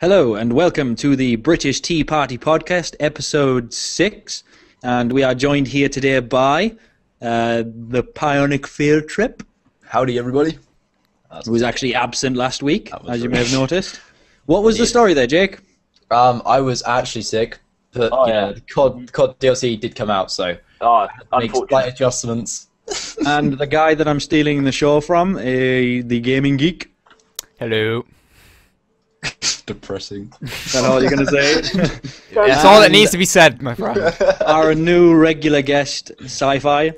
Hello and welcome to the British Tea Party Podcast, episode 6. And we are joined here today by the Pionic Field Trip, Howdy, everybody. who was actually absent last week, as you may have noticed. What was the story there, Jake? I was actually sick, but the COD DLC did come out, so I had to make slight adjustments. And the guy that I'm stealing the show from, the Gaming Geek. Hello. Depressing. Is that all you're going to say? That's all that needs to be said, my friend. Our new regular guest, Sci-Fi,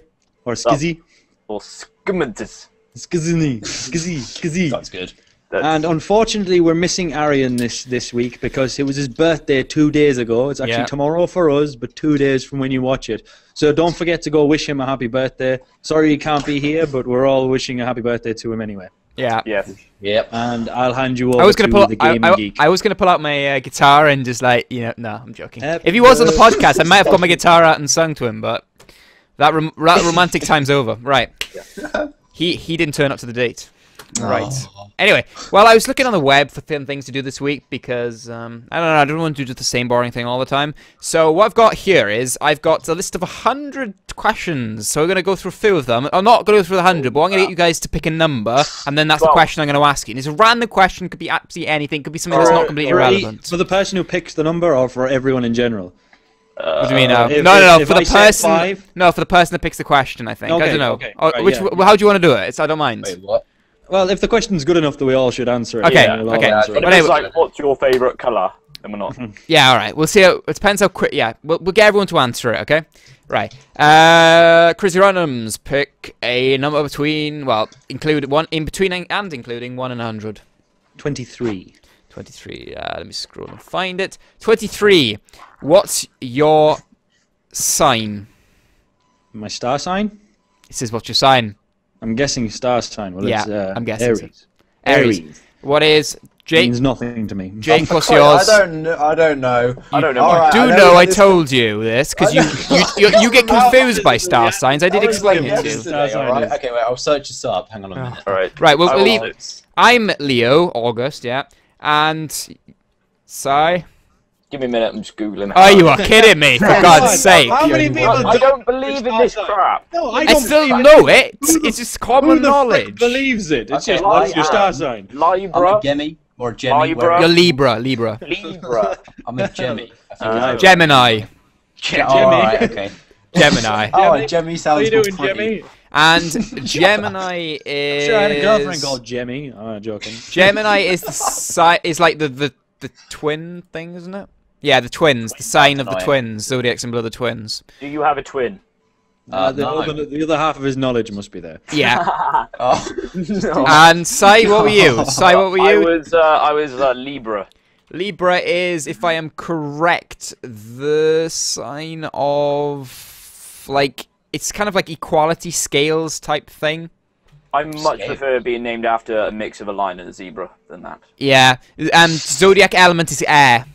or Skizzy. Or Skimmantis. Skizzy. That's good. And unfortunately, we're missing Arian this week because it was his birthday 2 days ago. It's actually tomorrow for us, but 2 days from when you watch it. So don't forget to go wish him a happy birthday. Sorry he can't be here, but we're all wishing a happy birthday to him anyway. Yeah. Yes. Yep. And I'll hand you over to the Gaming Geek. I was going to pull out my guitar and just no, I'm joking. If he was on the podcast, I might have got my guitar out and sung to him, but that romantic time's over. Right. Yeah. He didn't turn up to the date. Right. Anyway, well, I was looking on the web for things to do this week because, I don't know, I don't want to do just the same boring thing all the time. So what I've got here is I've got a list of 100 questions. So we're going to go through a few of them. I'm not going to go through the 100, but I'm going to get you guys to pick a number, and then that's the question I'm going to ask you. And it's a random question, could be absolutely anything, could be something that's not completely relevant. For the person who picks the number or for everyone in general? What do you mean now? No, for the person. No, for the person that picks the question, I think. Okay, I don't know. Okay. How do you want to do it? I don't mind. Wait, what? Well, if the question's good enough that we all should answer it. Okay, we'll all okay. answer it. But it's like, what's your favourite colour? Then we're not. Yeah, all right. We'll see. It depends how quick. Yeah, we'll get everyone to answer it. Okay. Right. Chrissy Randoms, pick a number between, include one in between and including 1 and 100. 23. 23. Let me scroll and find it. 23. What's your sign? My star sign? It says what's your sign. I'm guessing star sign. Well, yeah, it's, I'm guessing. Aries. Aries. What is Jake? Means nothing to me. Jake, what's yours? I don't know. I don't know. I told you this because you get confused by star signs. I did explain it to you. Right? Okay, wait. I'll search this up. Hang on a minute. All right. Right. Well, I'm Leo, August. Yeah, and Sai. Give me a minute, I'm just Googling. Oh, you are kidding me, for God's sake. How many people I don't believe in this crap. No, I still know it. It's just common knowledge. Who believes it? It's Okay, just, what's your star sign? Libra. I'm a Gemmy or Gemmy. Libra. You're Libra. Libra. I'm a Gemmy. Gemini. Alright, okay. Gemini. Oh, Gemmy sounds How you doing, pretty. Jemmy? And Gemini is. Sure, I had a girlfriend called Jemmy. I'm joking. Gemini is is like the twin thing, isn't it? Yeah, the twins, the sign of the twins, zodiac symbol of the twins. Do you have a twin? The other half of his knowledge must be there. Yeah. No. And Sai, what were you? Sai, what were you? I was Libra. Libra is, if I am correct, the sign of it's kind of like equality scales type thing. I much prefer being named after a mix of a lion and a zebra than that. Yeah, and zodiac element is air.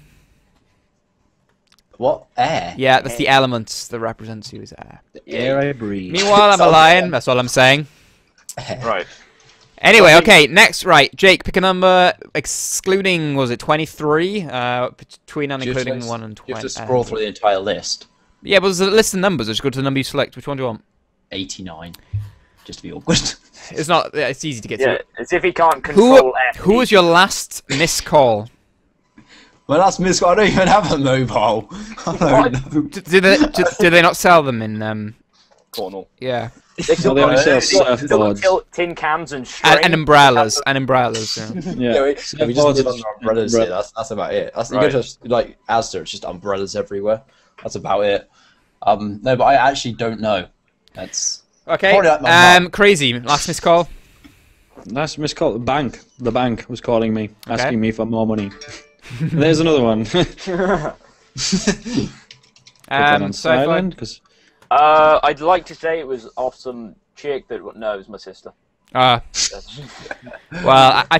What? Air? Yeah, that's the element that represents you as air. The air I breathe. Meanwhile, I'm a lion. That's all I'm saying. Right. Anyway, okay, next, right. Jake, pick a number excluding, was it 23? Between and including 1 and 20. You have to scroll through the entire list. Yeah, but there's a list of numbers. Just go to the number you select. Which one do you want? 89. Just to be awkward. It's not. It's easy to get Yeah, to. as if he can't control F. Who was your last missed call? Well, that's miss. I don't even have a mobile. I don't know. Do they not sell them in Cornwall. Yeah. They still Well, they only sell got surfboards. tin cans and string. And umbrellas. And umbrellas. Yeah. Yeah. We just live under umbrellas here. That's about it. You Right. go to like Asda, it's just umbrellas everywhere. That's about it. No, but I actually don't know. That's Okay. probably like my mum. Crazy. Last missed call. That's miscalled. The bank was calling me, asking me for more money. There's another one. Silent. Because I'd like to say it was off some chick that... No, it was my sister. Well, to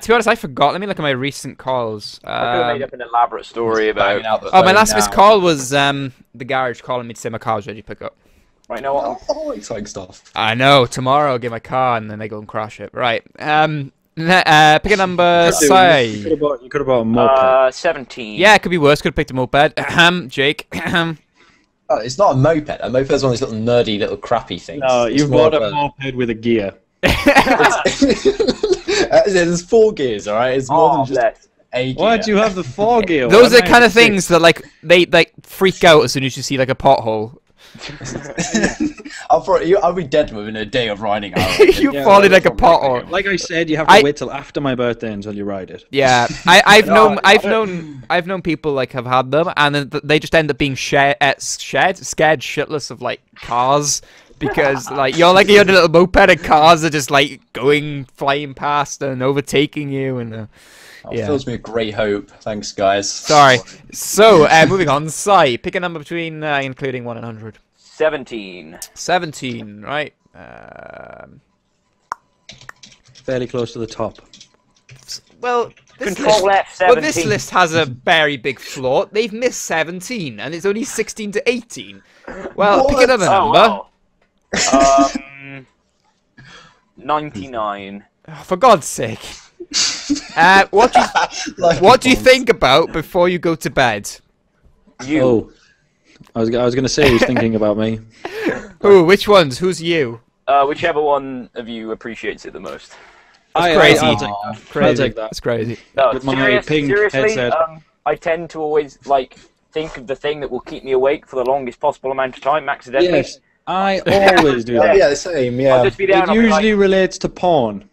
be honest, I forgot. Let me look at my recent calls. I could have made up an elaborate story about... Oh, my last missed call was the garage calling me to say my car's ready to pick up. Right, now what? Oh, exciting stuff. I know. Tomorrow I'll get my car and then they go and crash it. Right. Pick a number, say. You could have bought a moped. 17. Yeah, it could be worse. Could have picked a moped. Jake. Oh, it's not a moped. A moped is one of these little nerdy, little crappy things. No, you've bought a moped with a gear. There's 4 gears, alright? It's more than just a gear. Why do you have the 4 gear? Those are the kind of things that like they like freak out as soon as you see like a pothole. I'll be dead within a day of riding out. You fall in like a pothole. Like I said, you have to wait till after my birthday until you ride it. Yeah, I've known people like have had them, and then they just end up being scared shitless of like cars. Because like you're like a little moped and cars are just like flying past and overtaking you and It fills me with great hope. Thanks, guys. Sorry. So moving on. Si, pick a number between including 1 and 100. 17. 17, right? Fairly close to the top. Well, Control F17. Well, this list has a very big flaw. They've missed 17, and it's only 16 to 18. Well, What? pick another number. Wow. 99. Oh, for God's sake. What do you think about before you go to bed? You. Oh, I was going to say he's thinking about me. Ooh, which ones? Who's you? Whichever one of you appreciates it the most. That's crazy. I'll take that. Crazy. I'll take that. That's crazy. No, With my pink seriously, headset. I tend to always like think of the thing that will keep me awake for the longest possible amount of time, accidentally. Yes, I always do that. Yeah, the same, I'll yeah. just be there and It I'll be usually like, relates to porn.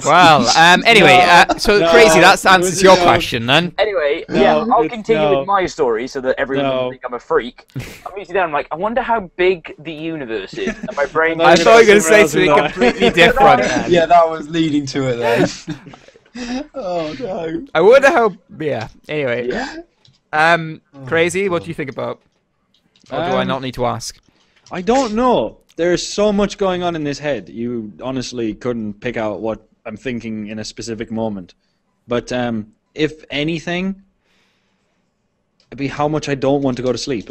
Well, anyway, so no, crazy, that answers your no. question then. anyway, No, yeah, I'll it's continue no. with my story so that everyone No. will think I'm a freak. I'm usually down, I'm like, I wonder how big the universe is. And my brain I I thought thought you were going to say something something else. completely different then. Yeah, that was leading to it then. Oh, no. I wonder how... Yeah, anyway. Yeah. Crazy, what do you think about? Or do I Um, not need to ask? I don't know. There's so much going on in this head. You honestly couldn't pick out what I'm thinking in a specific moment. But if anything, it'd be how much I don't want to go to sleep.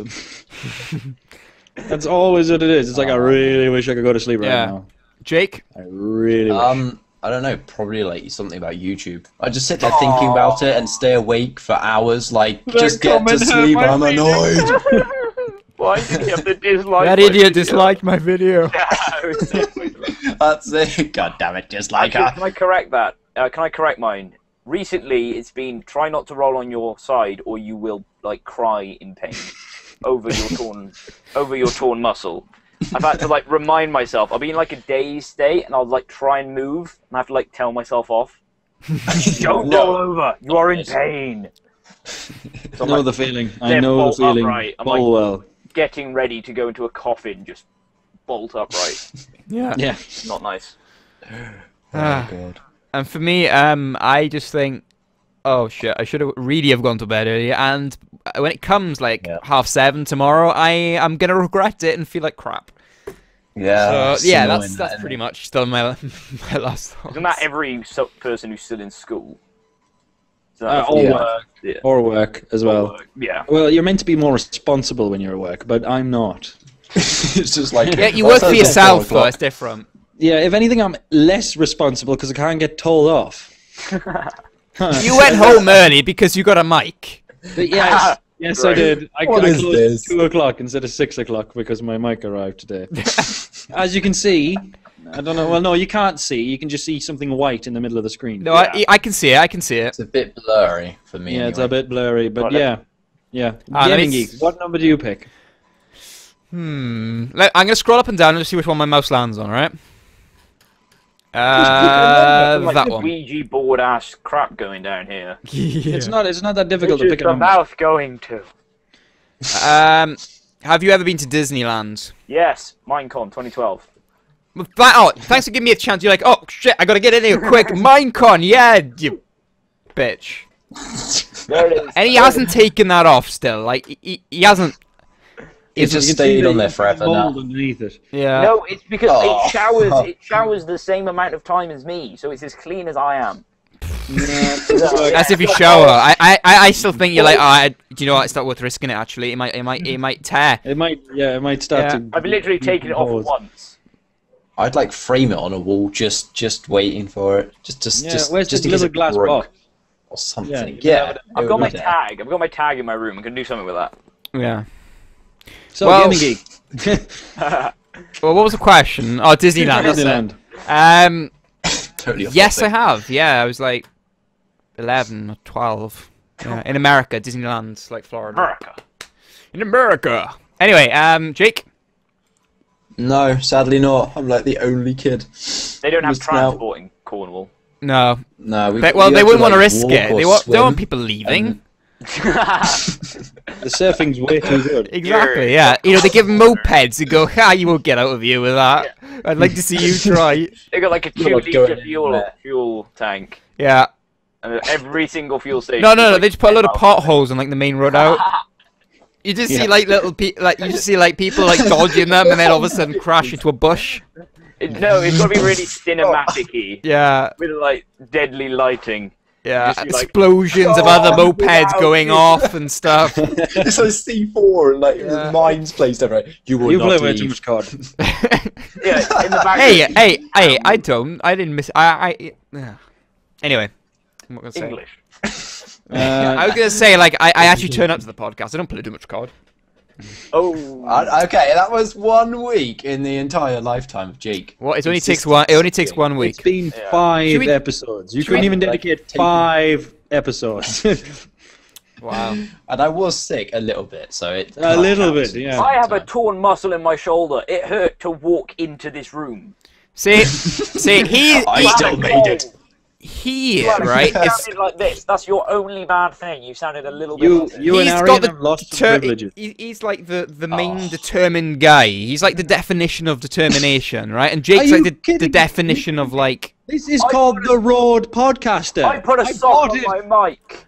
That's always what it is. It's like I really wish I could go to sleep right Yeah. now. Jake? I really wish. I don't know, probably like something about YouTube. I just sit there thinking about it and stay awake for hours, like, just get to sleep, I'm annoyed. Why did you have to dislike That my idiot video? disliked my video. That's it. God damn it, just like Actually, can I correct that? Can I correct mine? Recently, it's been try not to roll on your side, or you will like cry in pain over your torn muscle. I've had to like remind myself. I'll be in like a dazed state, and I'll like try and move, and I have to like tell myself off. Don't roll over. You are in pain. So I know the feeling. I then know the bolt feeling upright. I'm full well. getting ready to go into a coffin, just bolt upright. Yeah. Yeah. Not nice. God. And for me, I just think, oh shit, I should have really have gone to bed earlier. And when it comes like 7:30 tomorrow, I'm gonna regret it and feel like crap. Yeah. So yeah, that's pretty much still my last thoughts. Isn't that every person who's still in school? So Or Yeah. work. Yeah. Or work as well. Yeah. Well, you're meant to be more responsible when you're at work, but I'm not. It's just like... Yeah, you Well, work for that's yourself, 4 o'clock. though. It's different. Yeah, if anything, I'm less responsible because I can't get told off. You went home early because you got a mic. But yes, yes, I Right. did. I What is closed this? at 2 o'clock instead of 6 o'clock because my mic arrived today. As you can see, I don't know. Well, no, you can't see. You can just see something white in the middle of the screen. No, I can see it. I can see it. It's a bit blurry for me. Yeah, it's anyway. a bit blurry, but Right. yeah. Ah, let Gaming me Geek. What number do you pick? I'm gonna scroll up and down and see which one my mouse lands on. All right. Like That the one. Ouija board ass crap going down here. It's not that difficult to Which pick is a the number. mouth going to? Have you ever been to Disneyland? Yes, Minecon 2012. Oh, thanks for giving me a chance. You're like, oh shit, I gotta get in here quick. Minecon, yeah, you bitch. There it is. And he hasn't taken that off still. Like he hasn't. It's just You can see stayed the- on there forever mold now. underneath it. Yeah. No, it's because Oh. it showers the same amount of time as me, so it's as clean as I am. As if you shower. I still think you're like, do you know what? It's not worth risking it. Actually, it might tear. It might start Yeah. to. I've literally taken it off decompose. once. I'd like frame it on a wall, just waiting for it, where's just the in case little it glass broke box or something. Yeah, I've got my tag. I've got my tag in my room. I can do something with that. Yeah. So, Well- Gaming Geek. Well, what was the question? Oh, Disneyland. That's it. Disneyland. Totally off Yes, I topic. have. Yeah, I was like 11 or 12. Yeah, in America, Disneyland, like Florida. America. In America. Anyway, Jake. No, sadly not. I'm like the only kid. They don't have Missed out. transport in Cornwall. No. No, They wouldn't want to risk it. They don't want people leaving. The surfing's way too good. Exactly. Yeah. You know, they give mopeds and go, "Ha, you won't get out of here with that." I'd like to see you try. They got like a You're not 2 going litre anywhere. fuel tank. Yeah. And every single fuel station. No, is, like, they just put a load of 10 miles potholes on like the main road out. You just see like little you just see like people like dodging them, and then all of a sudden crash into a bush. No, it's got to be really cinematic-y. Yeah, With like deadly lighting. yeah. Just see, like, Explosions of other mopeds going off and stuff. It's like C4 and like Yeah. mines placed everywhere. You will You not play way leave. too much COD. Yeah, in the back. hey, I don't. I didn't miss. Yeah. Anyway, I'm not gonna say. English. I was gonna say like I actually turn up to the podcast. I don't play too much COD. Oh. Okay, that was 1 week in the entire lifetime of Jake. What? It only takes one. It only takes 1 week. It's been Yeah. 5 Should we- episodes. You should couldn't we- even dedicate Like, 5 episodes. Wow. And I was sick a little bit, so it. A little bit, yeah. I have a torn muscle in my shoulder. It hurt to walk into this room. See, I still made it. right? You It's, sounded like this. That's your only bad thing. You sounded a little bit. like this. You and He's Arian got the have lost some privileges. he's like the main determined guy. He's like the definition of determination, right? And Jake's Are like you the kidding definition of like This is called the Road Podcaster. I put a sock bought on it. my mic.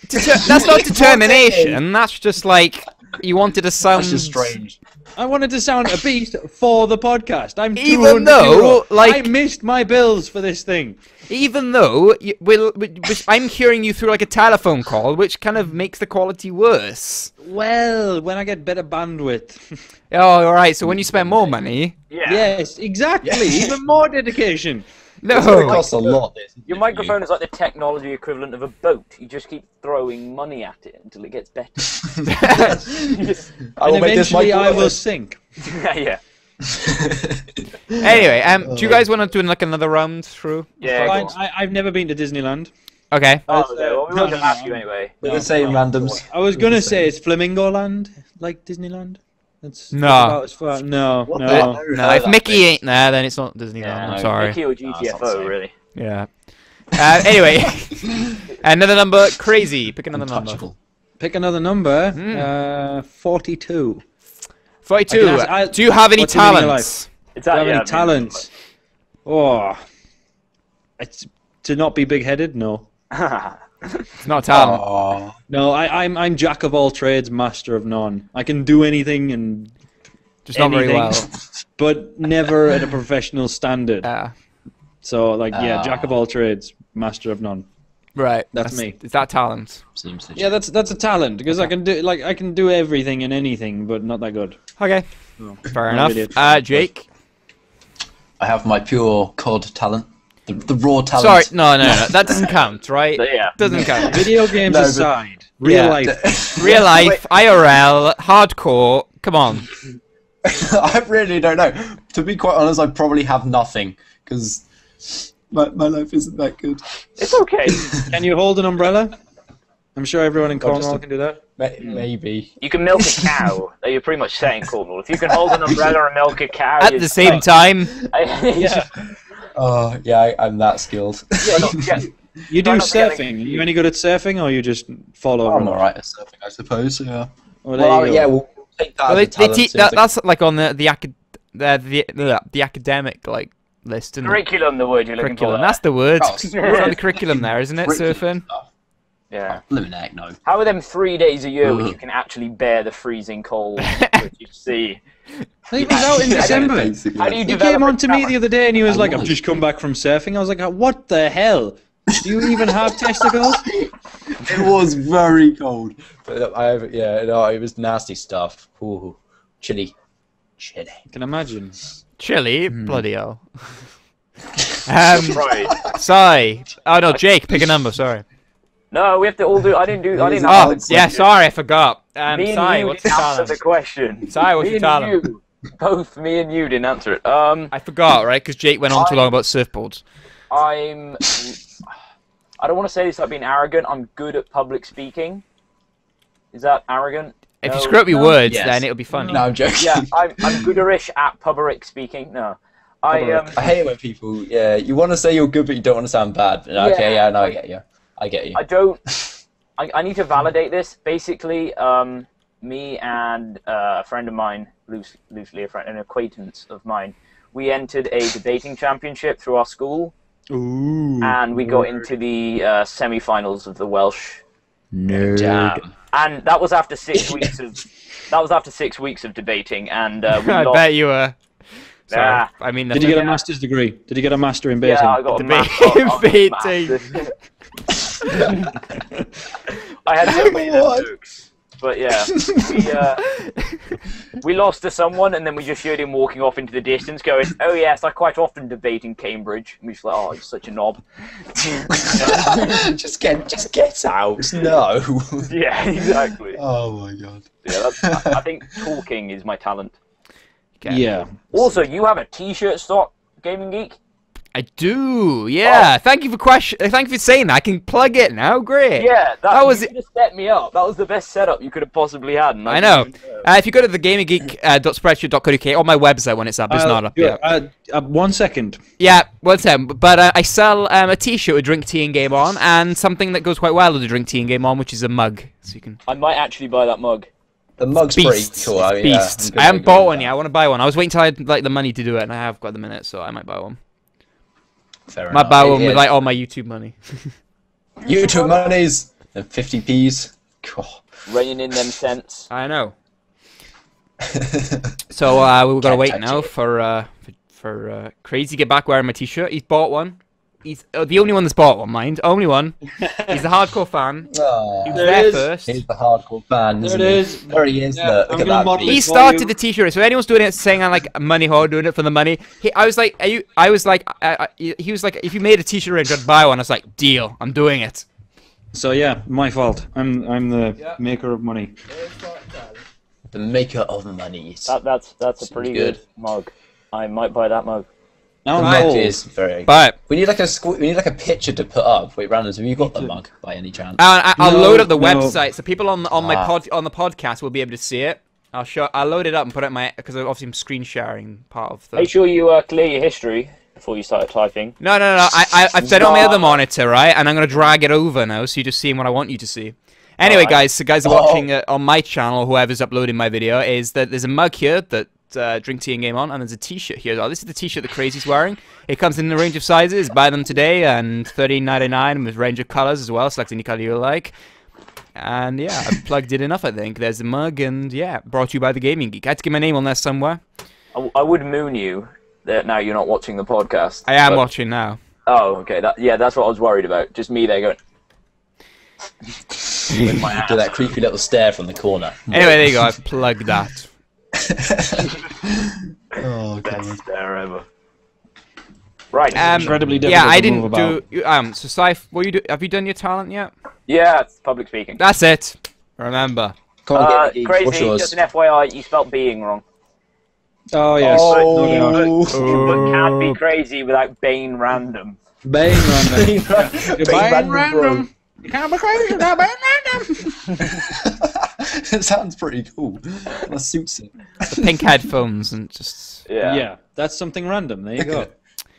that's not determination. That's just like you wanted a sound. That's just strange. I wanted to sound a beast for the podcast. I'm Even 200 though, euro. like- I missed my bills for this thing. Even though I'm hearing you through like a telephone call, which kind of makes the quality worse. Well, when I get better bandwidth. Oh, all right. So when you spend more money, Yeah. Yes, exactly. Even more dedication. It's gonna no. cost a lot. This Your microphone is like the technology equivalent of a boat. You just keep throwing money at it until it gets better. I will And make this eventually mic I will work. sink. Yeah. Anyway, do you guys want to do like another round through? Yeah. Fine, go on. I've never been to Disneyland. Okay. Oh, okay. Well, we No, were going no, to ask no. you anyway. We're the same randoms. I was gonna say it's Flamingo Land, like Disneyland. That's No. about as far. No, What no. the- No, if Mickey ain't there, then it's not Disneyland. Yeah, I'm no, sorry. Mickey or it's not GTFO, the same. really. Yeah. Anyway, another number. Crazy. Pick another number. Untouchable. Pick another number. 42. 42. I- Do you have any what's the meaning of talents? It's Do I have yeah, any talents? Oh, it's to not be big-headed. No, It's not a talent. Oh, no. I'm jack of all trades, master of none. I can do anything and Just not very anything. well. but never at a professional standard. So, like, yeah, jack of all trades, master of none. Right. That's me. Is that talent? seems legit. Yeah, that's a talent because I can do everything and anything, but not that good. Okay. No. Fair Not enough. really. Jake. I have my pure COD talent. The raw talent. Sorry. No. That doesn't count, right? Yeah. Doesn't count. Video games No, but- aside, real Yeah. life. Real life, IRL, hardcore. Come on. I really don't know. To be quite honest, I probably have nothing because my life isn't that good. It's okay. Can you hold an umbrella? I'm sure everyone in just Cornwall a- can do that. Maybe. You can milk a cow. You're pretty much saying Cornwall. If you can hold an umbrella and milk a cow, At you're the same fine. time, Yeah. Oh, yeah, I'm that skilled. Yeah. You do Try not to get surfing. Are you any good at surfing, or you just fall over? I'm a lot? alright at surfing, I suppose. Yeah. Well, there Well, you yeah, go. we'll take that. well, as a talent, since they- that's like on the academic like list, isn't it? Curriculum, the word you're looking Curriculum. for. That's the word. Oh, It's on the curriculum there, isn't it? Curriculum Surfing. stuff. Yeah. Living heck, no. How are them 3 days a year where you can actually bear the freezing cold which you see? He was out in December. Basically. How do you He develop came a on to me talent? the other day and he was I like, was. I've just come back from surfing. I was like, what the hell? Do you even have testicles? It was very cold. But it was nasty stuff. Ooh, chilly. I can imagine. Chili? Bloody hell. Right. Sorry. Oh no, Jake, pick a number. Sorry. No, we have to all do. I didn't Oh, yeah. Sorry, I forgot. Me and Sai, you what's didn't your answer talent? the question. Sai, what's your talent? Both me and you didn't answer it. I forgot, right? Because Jake went on too long about surfboards. I don't want to say this like being arrogant. I'm good at public speaking. Is that arrogant? If No. you screw up your words, Yes. then it'll be funny. No, I'm joking. Yeah, I'm gooderish at public speaking. No, I hate it when people, you want to say you're good, but you don't want to sound bad. Okay, no, I get you. I get you. I don't. I need to validate this. Basically, me and a friend of mine, loosely a friend, an acquaintance of mine, we entered a debating championship through our school. Ooh. And we got into the semi-finals of the Welsh. Nerd. Damn. And that was after 6 weeks of. That was after 6 weeks of debating, and we I lost. bet you were. Sorry. Nah. I mean, Did you get a master's degree? Did you get a master in baiting? Yeah, I got a Debating. I had so many of them jokes. But yeah, we lost to someone, and then we just heard him walking off into the distance, going, "Oh yes, I quite often debate in Cambridge." And we just like, "Oh, you're such a knob." just get out. No. Yeah, exactly. Oh my god. Yeah, I think talking is my talent. Okay. Yeah. Also, you have a T-shirt stock, Gaming Geek. I do. Yeah. Thank you for saying that. I can plug it now. Great. Yeah, That was you just set me up. That was the best setup you could have possibly had. And I know. If you go to the gaminggeek.spreadshirt.co.uk on my website when it's up, it's not up yet. 1 second. Yeah, well, but I sell a T-shirt with Drink Tea and Game On, and something that goes quite well with the Drink Tea and Game On, which is a mug. So you can. I might actually buy that mug. The mug's Beast. pretty cool. I mean, Beast. yeah, I haven't bought one yet. I want to buy one. I was waiting till I had like the money to do it, and I have got the minute, so I might buy one. Fair Might enough. buy one with like all my YouTube money. YouTube monies and 50p's. God. Reining in them cents. I know. So we've got to wait now for Crazy to get back wearing my T-shirt. He's bought one. He's the only one that's bought one, mind. Only one. He's a hardcore fan. Oh, He was There there it is. first. he's the hardcore fan. There Isn't it he? is. There he is. Yeah, Look I'm at gonna that. model beast. He started the T-shirt. So anyone's doing it, saying I'm like money whore, doing it for the money. I was like, he was like, if you made a T-shirt range, I'd buy one. I was like, deal, I'm doing it. So yeah, my fault. I'm the maker of money. The maker of monies. That's a Seems pretty good. good mug. I might buy that mug. Now The I'm mug old. is very. But We need like a picture to put up. Wait, Randoms, have you got the mug by any chance? I'll No, load up the no. website so people on the podcast will be able to see it. I'll load it up and put it in my because obviously I'm screen sharing part of the. Make sure you clear your history before you start typing. No. I've set it on my other monitor, right? And I'm gonna drag it over now, so you're just seeing what I want you to see. Anyway, Alright. guys, so guys are watching on my channel, whoever's uploading my video, is that there's a mug here that Drink Tea and Game On, and there's a T-shirt here. Oh, this is the T-shirt that Crazy's wearing. It comes in a range of sizes. Buy them today, and $13.99 with a range of colors as well. Select any color you like. And yeah, I've plugged it enough, I think. There's a mug, and yeah, brought to you by the Gaming Geek. I had to get my name on there somewhere. I would moon you that now you're not watching the podcast. I am but- watching now. Oh, okay. That's what I was worried about. Just me there going. With my Do that creepy little stare from the corner. Anyway, there you go. I've plugged that. Oh best stare ever. Right. Incredibly difficult yeah, I to move didn't do. about. So Saif, have you done your talent yet? Yeah, it's public speaking. That's it. Remember. Come on, Gaming Geek, what's Crazy. yours? Just an FYI, you spelt being wrong. Oh yes. Oh. But can't be crazy without Bane random. Bang random. Bang random. You can't be crazy without being random. It sounds pretty cool. That suits it. The pink headphones and just. Yeah. Yeah, that's something random. There you go.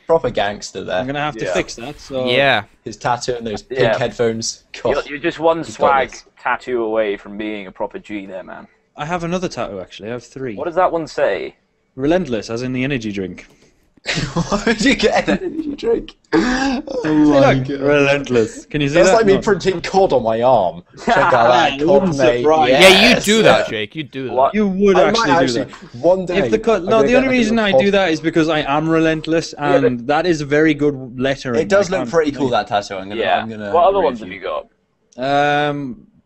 Proper gangster there. I'm gonna have to fix that. So Yeah. His tattoo and those pink Yeah. headphones. God. You're just one got swag this. tattoo away from being a proper G there, man. I have another tattoo actually. I have 3. What does that one say? Relentless, as in the energy drink. Why did you get an energy drink? Oh my god. Relentless. Can you see That's that? like me No. printing COD on my arm. Check out that You COD, wouldn't mate. surprise- Yeah, you Yes. do that, Jake. You do that. What? You would I actually might do actually that. one day. If the I'm no, gonna the get only like a reason I little do that is because I am relentless, and that is a very good lettering. It does I look can't- pretty cool, that tattoo. I'm gonna. Yeah. I'm gonna What other ones have you got?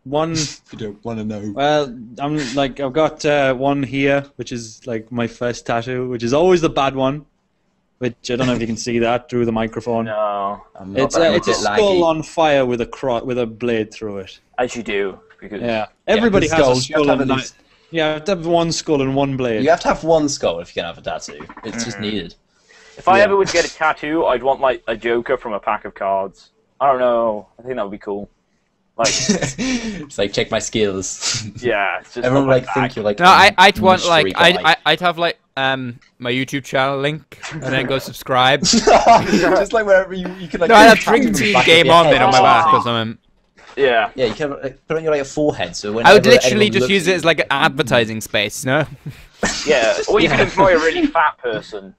one. If you don't want to know. Well, I've got one here, which is like my first tattoo, which is always the bad one. Which I don't know if you can see that through the microphone. No. It's a skull on fire with a blade through it. As you do. Because everybody has a skull and least... you have to have one skull and one blade. You have to have one skull if you're gonna have a tattoo. It's just needed. If I ever would get a tattoo, I'd want like a Joker from a pack of cards. I don't know. I think that would be cool. Like, it's like check my skills. Yeah, it's just everyone like think you're like. No, I'd want like I'd have like my YouTube channel link and then go subscribe. Just like wherever you can like. No, I'd have Dream Team Game On then on my back or something. Yeah. Yeah, you can put on your like a forehead so when I would literally just use it as like an advertising space, no? Yeah, or you could employ a really fat person.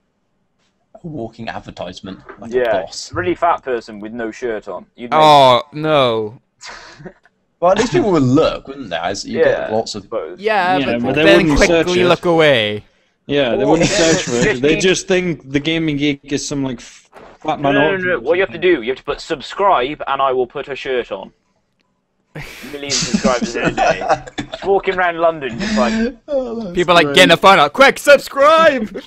A walking advertisement, like a boss. Really fat person with no shirt on. Oh no. Well, at least people would look, wouldn't they? As you get lots of both. Yeah, but they then wouldn't quickly look away. Yeah, they wouldn't search for it. They just think the Gaming Geek is some like fat man. No. What you have to do, you have to put subscribe, and I will put a shirt on. Million subscribers in a day. Just walking around London, just like people like getting a phone out. Quick, subscribe.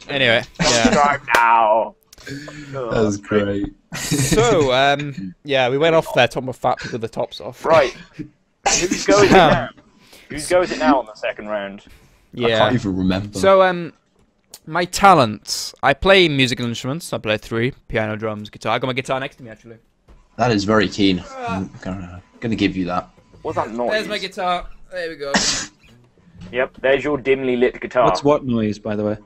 Anyway, subscribe now. That was great. So, yeah, we went off there talking about fat people with the tops off. Right. Whose go is it now? Whose go is it now on the second round? Yeah. I can't even remember. So, my talents. I play musical instruments. I play 3: piano, drums, guitar. I got my guitar next to me, actually. That is very keen. I'm gonna give you that. What's that noise? There's my guitar. There we go. Yep, there's your dimly lit guitar. What's what noise, by the way?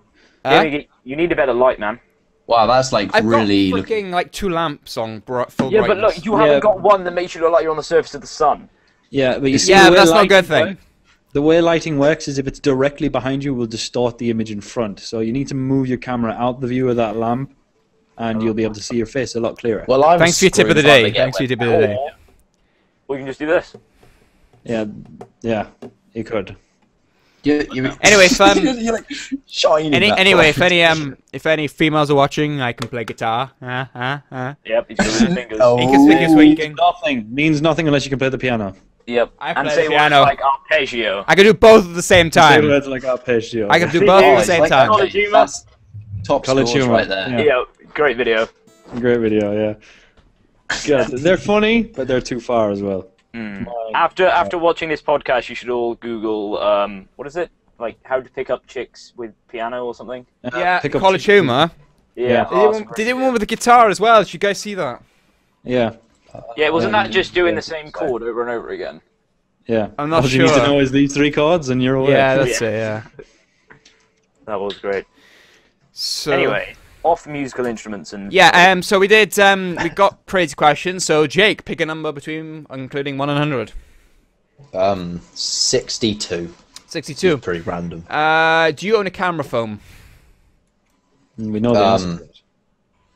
You need a better light, man. Wow, that's like I've really. got fucking like 2 lamps on full Yeah, brightness. but look, you haven't got one that makes you look like you're on the surface of the sun. Yeah, but you see, yeah, but that's not a good thing. The way lighting works is if it's directly behind you, it will distort the image in front. So you need to move your camera out the view of that lamp, and you'll be able to see your face a lot clearer. Well, I'm Thanks for your tip of the day. Thanks for your tip of the day. Or you can just do this. Yeah, you could. Anyway, you're like shining. Anyway, if any females are watching, I can play guitar. Yep, he's doing his fingers. Fingers winking. Means nothing unless you can play the piano. Yep. I and play say the piano. words like arpeggio. I can do both at the same time. Say words like arpeggio. I can do both at the same time. College humor. Top College scores humor right there. Yeah, great video. Great video, yeah. God, they're funny, but they're too far as well. After watching this podcast, you should all Google what is it? Like how to pick up chicks with piano or something. Yeah, College humor. Yeah. They did one with the guitar as well. Did you guys see that? Yeah. Yeah, wasn't that just doing the same chord over and over again? Yeah. I'm not All sure. you need to know is these 3 chords, and you're away. Yeah, that's it. Yeah. That was great. So anyway, off musical instruments and yeah. So we did. We got crazy questions. So Jake, pick a number between, including 1 and 100. 62. 62. Pretty random. Do you own a camera phone? We know the answer.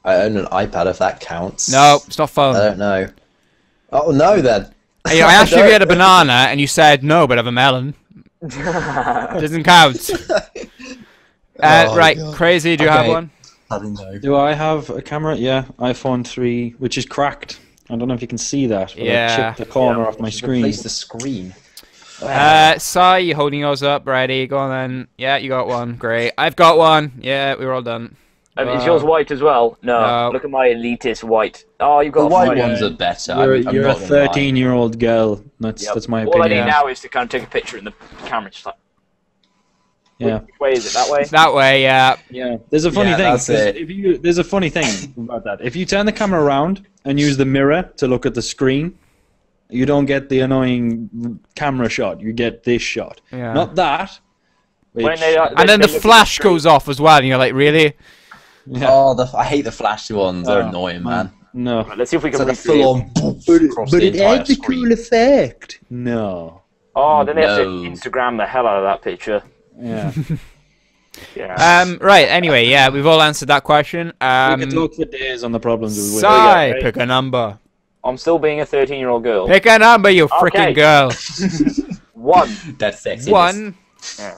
I own an iPad, if that counts. No, it's not phone. I don't know. Oh no, then. I asked you if you had a banana, and you said no, but I have a melon. Doesn't count. Right, God. Crazy. Do you have one? I don't know. Do I have a camera? Yeah, iPhone 3, which is cracked. I don't know if you can see that. But I chipped the corner off my screen. Replace the screen. Sai, you holding yours up? Ready? Go on then. Yeah, you got one. Great. I've got one. Yeah, we were all done. Is yours white as well? No. Look at my elitist white. Oh, you've got the white ones are better. You're a 13-year-old girl. That's my opinion. All I need now is to kind of take a picture in the camera, just like. Yeah. Which way is it? That way? That way, yeah. Yeah. There's a funny thing. There's a funny thing about that. If you turn the camera around and use the mirror to look at the screen, you don't get the annoying camera shot. You get this shot. Yeah. Not that. And then the flash goes off as well, and you're like, really? Yeah. Oh, I hate the flashy ones. They're annoying, man. No. Right, let's see if we can It's like a full-on But it adds a cool effect. No. Oh, then they have to Instagram the hell out of that picture. Yeah. Yeah. Right, anyway, yeah, we've all answered that question. We could talk for days on the problems with Sai, pick a number. I'm still being a 13-year-old girl. Pick a number, you freaking girl. 1. That's sexy. 1. Yeah.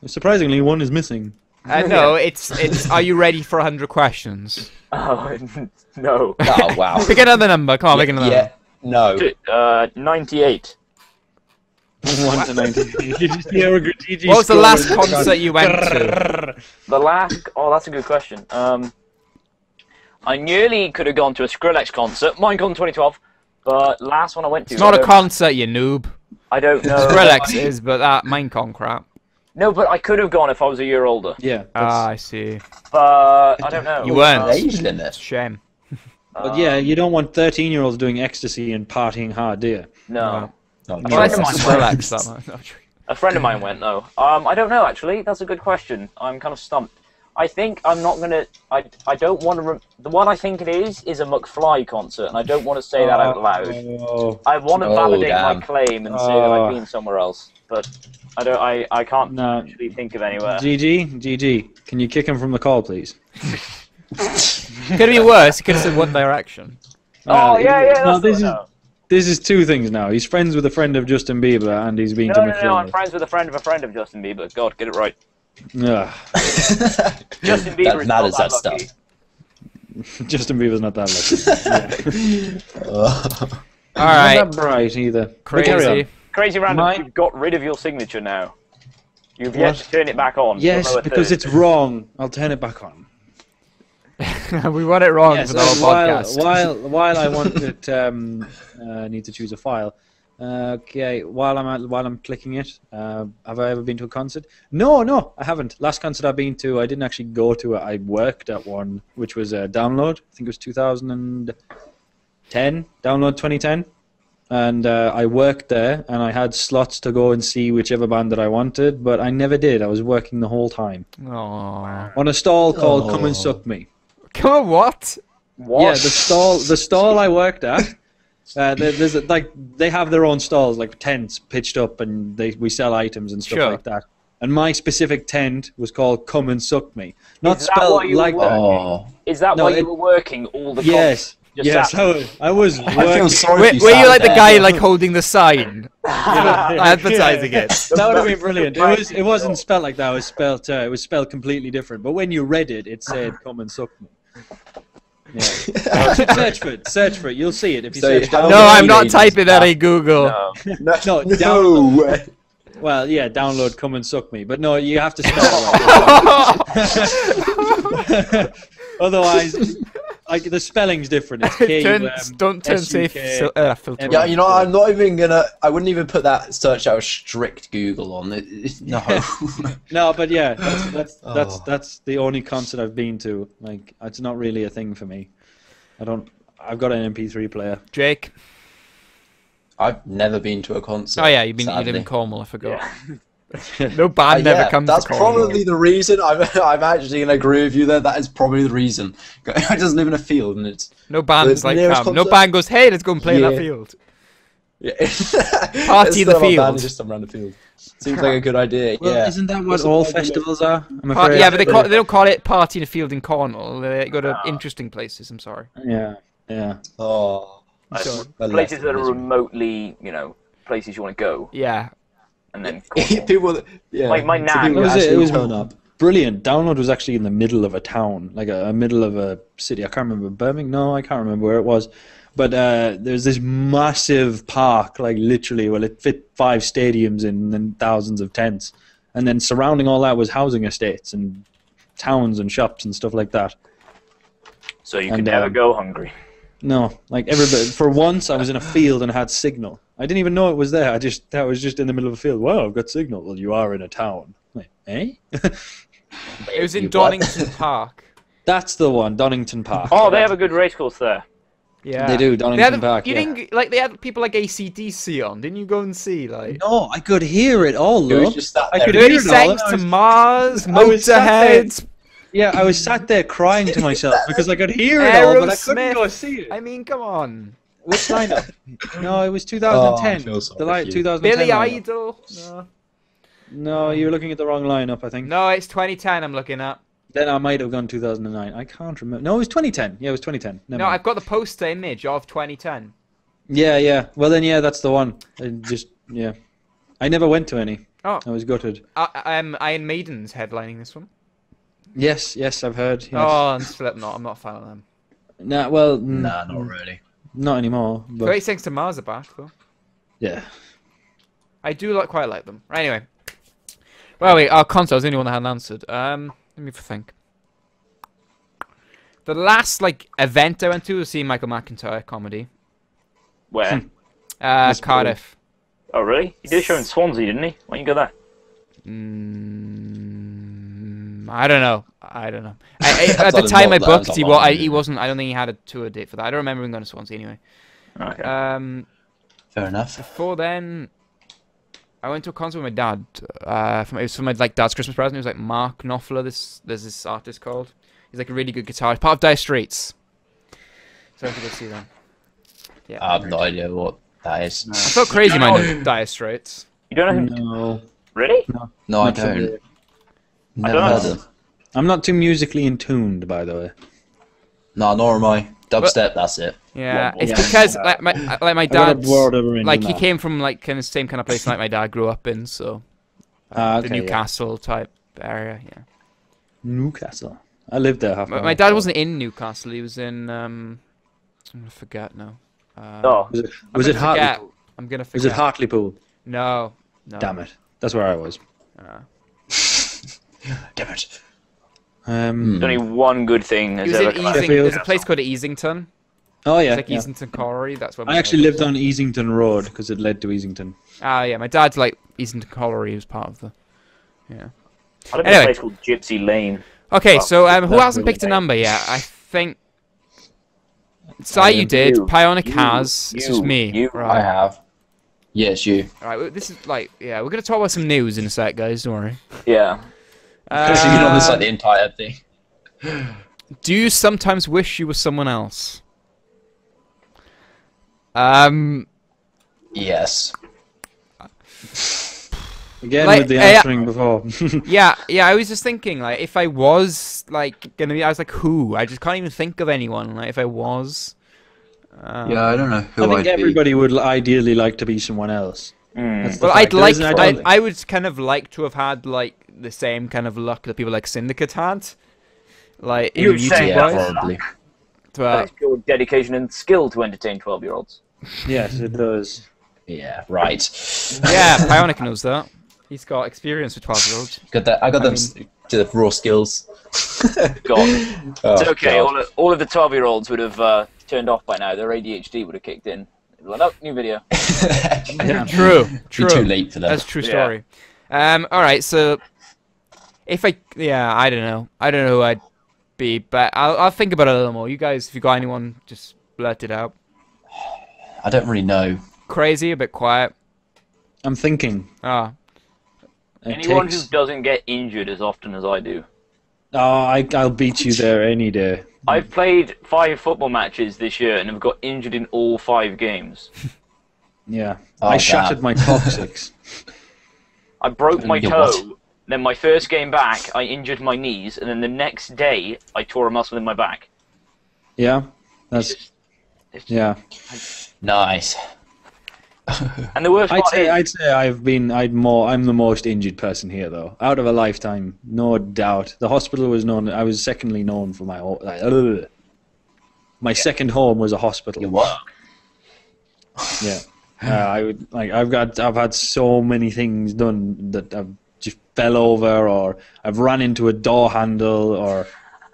Surprisingly, 1 is missing. No, it's. Are you ready for 100 questions? Oh, no. Oh, wow. Pick another number. Come on, pick another number. No. 98. 1 to 90. You just hear a good TG What was the score last and- concert you went to? The last... Oh, that's a good question. I nearly could have gone to a Skrillex concert, Minecon 2012, but last one I went to... It's not a concert, you noob. I don't know. Skrillex is, but that Minecon crap. No, but I could have gone if I was a year older. Yeah. Ah, I see. But I don't know. You weren't. Aged in It's a it. shame. But yeah, you don't want 13-year-olds doing ecstasy and partying hard, do you? No. No. I friend tried of some mine Skrillex that much. No, I'm joking. A friend of mine went though. I don't know actually. That's a good question. I'm kind of stumped. I think I'm not gonna. I don't want to. The one I think it is a McFly concert, and I don't want to say that out loud. Oh, I want to Oh, validate damn. my claim and say that I've been somewhere else, but I don't. I can't no. actually think of anywhere. GG, can you kick him from the call, please? Could be worse. He could have said One Direction. Oh yeah, yeah. No, That's this is two things now. He's friends with a friend of Justin Bieber, and he's been no, to no, McFly. no. I'm friends with a friend of Justin Bieber. God, get it right. Ugh. Justin Bieber is That not matters, that that lucky. stuff. Justin Bieber's not that lucky. All right. Not that bright either. But carry Crazy. on. Crazy random. Mine- You've got rid of your signature now. You've yet to turn it back on. Yes, Till lower because third. it's wrong. I'll turn it back on. We want it wrong Yes, for the whole podcast. while I want it, need to choose a file. Okay, while I'm clicking it, have I ever been to a concert? No, I haven't. Last concert I've been to, I didn't actually go to it. I worked at one, which was a Download. I think it was 2010, Download 2010. And I worked there, and I had slots to go and see whichever band that I wanted, but I never did. I was working the whole time Aww. on a stall called Come and Suck Me. Come on, what? What? Yeah, the stall I worked at. There's they have their own stalls, like tents pitched up, and we sell items and stuff Sure. like that. And my specific tent was called Come and Suck Me, not Is that what spelled you like were- that. Oh. Is that No, why it- you were working all the time? Yes, Just yes, sat- I was I feel working. sorry Were, if you were you sat like the there. guy like holding the sign, advertising it? That would have been brilliant. It wasn't spelled like that. It was spelled completely different. But when you read it, it said "Come and suck me." Yeah. Search for it. You'll see it if you So search. how No, download. I'm not ladies typing that back. in Google. No. No, No, no download. way. Well, yeah, download "Come and Suck Me," but no, you have to spell it right. Otherwise, like the spelling's different. It's K. Don't turn safe SUK. filter. Yeah, you know, I'm not even gonna. I wouldn't even put that search out strict Google on it. No. No, but yeah, that's Oh. the only concert I've been to. Like, it's not really a thing for me. I've got an MP3 player. Jake. I've never been to a concert. Oh yeah, you live sadly. in Cornwall. I forgot. Yeah. No band never Yeah, comes that's to Cornwall. probably the reason. I'm actually gonna agree with you there. That is probably the reason. I just live in a field, and it's No bands the like nearest come. No concert- band goes, hey, let's go and play in that Yeah. field. yeah. Party in the Instead of a band, field. just around the field. Seems like a good idea. Well, yeah. isn't that what It's a all good idea. festivals are? I'm Part- afraid. yeah, but they don't call it party in a field in Cornwall. They go to interesting places. I'm sorry. Yeah, yeah. Oh. Sure. the Places left that are misery. remotely, places you want to go, Yeah. and then People, yeah. Like my so nan. people It was, actually it was turn up. brilliant. Download was actually in the middle of a town, like a middle of a city. I can't remember Birmingham. No, I can't remember where it was. But there's this massive park, like literally, well, it fit 5 stadiums and thousands of tents. And then surrounding all that was housing estates and towns and shops and stuff like that. so you can And, never go hungry. No, like everybody. For once, I was in a field and had signal. I didn't even know it was there. I was just in the middle of a field. Wow, I've got signal. Well, you are in a town. Like, eh? It was in You what? Donington Park. That's the one, Donington Park. Oh, they have a good racecourse there. Yeah. They do, They Donington had, Park. you Yeah. didn't like they had people like AC/DC on. Didn't you go and see like No, I could hear it all It though. was just that. I could there. hear 30 it all, Seconds and to Mars, I was sat there- Motorhead? Yeah, I was sat there crying to myself because I could hear it all, but I couldn't Aerosmith. go see it. I mean, come on. Which lineup? No, it was 2010. Oh, I feel sorry the for you. 2010 Billy lineup. Idol? No. No, you're looking at the wrong lineup, I think. No, it's 2010 I'm looking at. Then I might have gone 2009. I can't remember. No, it was 2010. Yeah, it was 2010. Never No, mind. I've got the poster image of 2010. Yeah. Well, then, yeah, that's the one. Yeah. I never went to any. Oh. I was gutted. Iron Maiden's headlining this one. Yes, I've heard. Yes. Oh, and Slipknot. I'm not a fan of them. Nah, well, Nah, not really. Not anymore. But 30 Seconds to Mars are back though. yeah. I do quite like them. Right, anyway. Well, wait, our console was the only one that hadn't answered. Let me think. The last event I went to was seeing Michael McIntyre comedy. Where? Cardiff. Oh, really? He did a show in Swansea, didn't he? Why don't you go there? I don't know. At the time I booked, he wasn't. I don't think he had a tour date for that. I don't remember him going to Swansea anyway. Okay. Fair enough. Before then, I went to a concert with my dad. It was for my dad's Christmas present. It was Mark Knopfler. There's this artist called. He's a really good guitarist. Part of Dire Straits. So I went to go see them. Yeah. I have no idea what that is. I felt crazy mind Dire Straits. You don't know who? No. Really? No, I don't. Never don't know. heard them. I'm not too musically in tuned, by the way. No, nor am I. Dubstep, that's it. Yeah, it's because my dad, he came from kind of same kind of place my dad grew up in, so the Newcastle type area. Yeah. Newcastle. I lived there half. My dad wasn't in Newcastle. He was in. I'm gonna forget now. Was it Hartlepool? I'm gonna forget. Was it Hartlepool? No. Damn it. That's where I was. Damn it. There's only one good thing. He was in Easing, there's a place called Easington. Oh yeah. It's Easington Colliery. That's where I actually lived on Easington Road because it led to Easington. Ah yeah, my dad's Easington Colliery was part of the. Yeah. I live in a place called Gypsy Lane. Okay, so who hasn't picked a number yet? I think. You did. Pionic has. It's just me. Right. I have. Yes, you. Alright, this is we're gonna talk about some news in a sec, guys. Don't worry. Yeah. So you know this the entire thing. Do you sometimes wish you were someone else? Yes. Again with the answering before. yeah. I was just thinking, if I was gonna be, I was who? I just can't even think of anyone. If I was. Yeah, I don't know who I think everybody would ideally like to be someone else. Well, I would kind of like to have had the same kind of luck that people like Syndicate had. You would say probably. That's pure dedication and skill to entertain 12-year-olds. Yes, it does. Yeah, right. Yeah, Pionic knows that. He's got experience with 12-year-olds. I got them to the raw skills. God. It's okay. All of the 12-year-olds would have turned off by now. Their ADHD would have kicked in. Like, new video. True. Be too late for that. That's a true story. All right. So, I don't know. I don't know who I'd be, but I'll think about it a little more. You guys, if you got anyone, just blurt it out. I don't really know. Crazy, a bit quiet. I'm thinking. Anyone who doesn't get injured as often as I do. I'll beat you there any day. I've played 5 football matches this year and have got injured in all 5 games. Yeah. I shattered my coccyx. I broke my toe. Then my first game back, I injured my knees, and then the next day, I tore a muscle in my back. Yeah. Yeah. Nice. And the worst part I'd say I'm the most injured person here though. Out of a lifetime, no doubt. The hospital was known. I was secondly known for my second home was a hospital. What? Yeah. I've had so many things done that I've just fell over, or I've ran into a door handle, or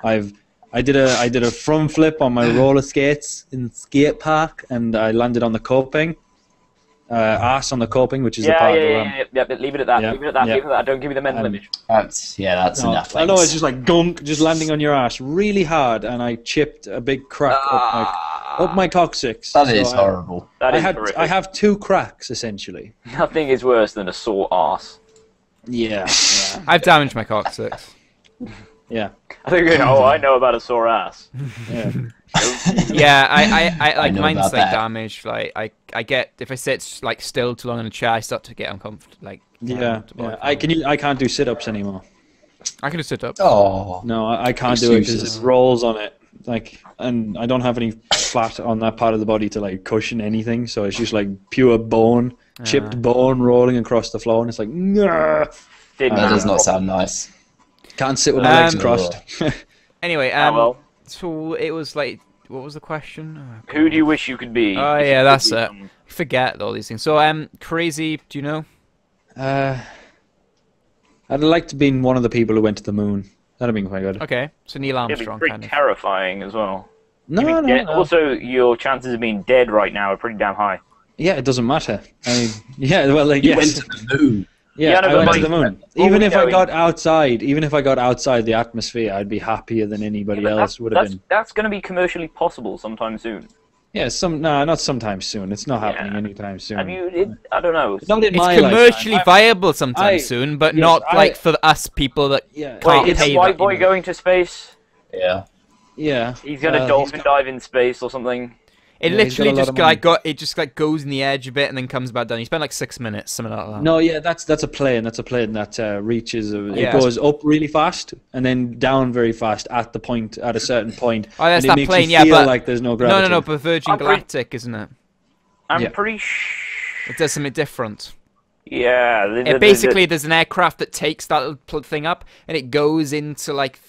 I did a front flip on my roller skates in the skate park, and I landed on the coping. Arse on the coping, which is the part of the ramp. Yeah, leave it at that. Leave it at that. Don't give me the mental image. That's enough. I know, it's just gunk, just landing on your ass really hard, and I chipped a big crack up my coccyx. That is horrible. I have 2 cracks essentially. Nothing is worse than a sore arse. Yeah. I've damaged my coccyx. Yeah. I think I know about a sore ass. Yeah. Yeah, I mine's damaged. I get, if I sit still too long in a chair, I start to get uncomfortable. I can't do sit-ups anymore. I can do sit-ups. Oh. No, I can't do it because it rolls on it. And I don't have any fat on that part of the body to cushion anything, so it's just pure bone, chipped bone rolling across the floor, and it's nah. That does not sound nice. Can't sit with my legs crossed. Anyway, so it was What was the question? Oh, Who do you wish you could be? Oh yeah, that's it. Forget all these things. So crazy. Do you know? I'd like to be one of the people who went to the moon. That'd have been quite good. Okay, so Neil It'd be Armstrong, pretty kind of. terrifying as well. No. Also, your chances of being dead right now are pretty damn high. Yeah, it doesn't matter. I mean, yeah, well, like, You yes. went to the moon. Yeah, no, I but went to like, the moon. what Even we if I know got outside, the atmosphere, I'd be happier than anybody else would have been. That's going to be commercially possible sometime soon. Yeah, not sometime soon. It's not happening anytime soon. I don't know. Not in It's my commercially lifetime. viable sometime soon, but not like for us people that can't Wait, is pay the white that, boy you know. going to space? Yeah. Yeah. He's going to dolphin dive in space or something. It Yeah, he's got literally a lot just of money. it just like goes in the edge a bit and then comes back down. You spend like 6 minutes, something like that. No, yeah, that's a plane. That's a plane that reaches. Yeah. It goes up really fast and then down very fast at a certain point. Oh, that's and it that makes plane, you yeah, feel but like there's no gravity. no, but Virgin I'm pretty- Galactic, isn't it? I'm Yeah. pretty It does something different. Yeah. Basically, there's an aircraft that takes that little thing up and it goes into like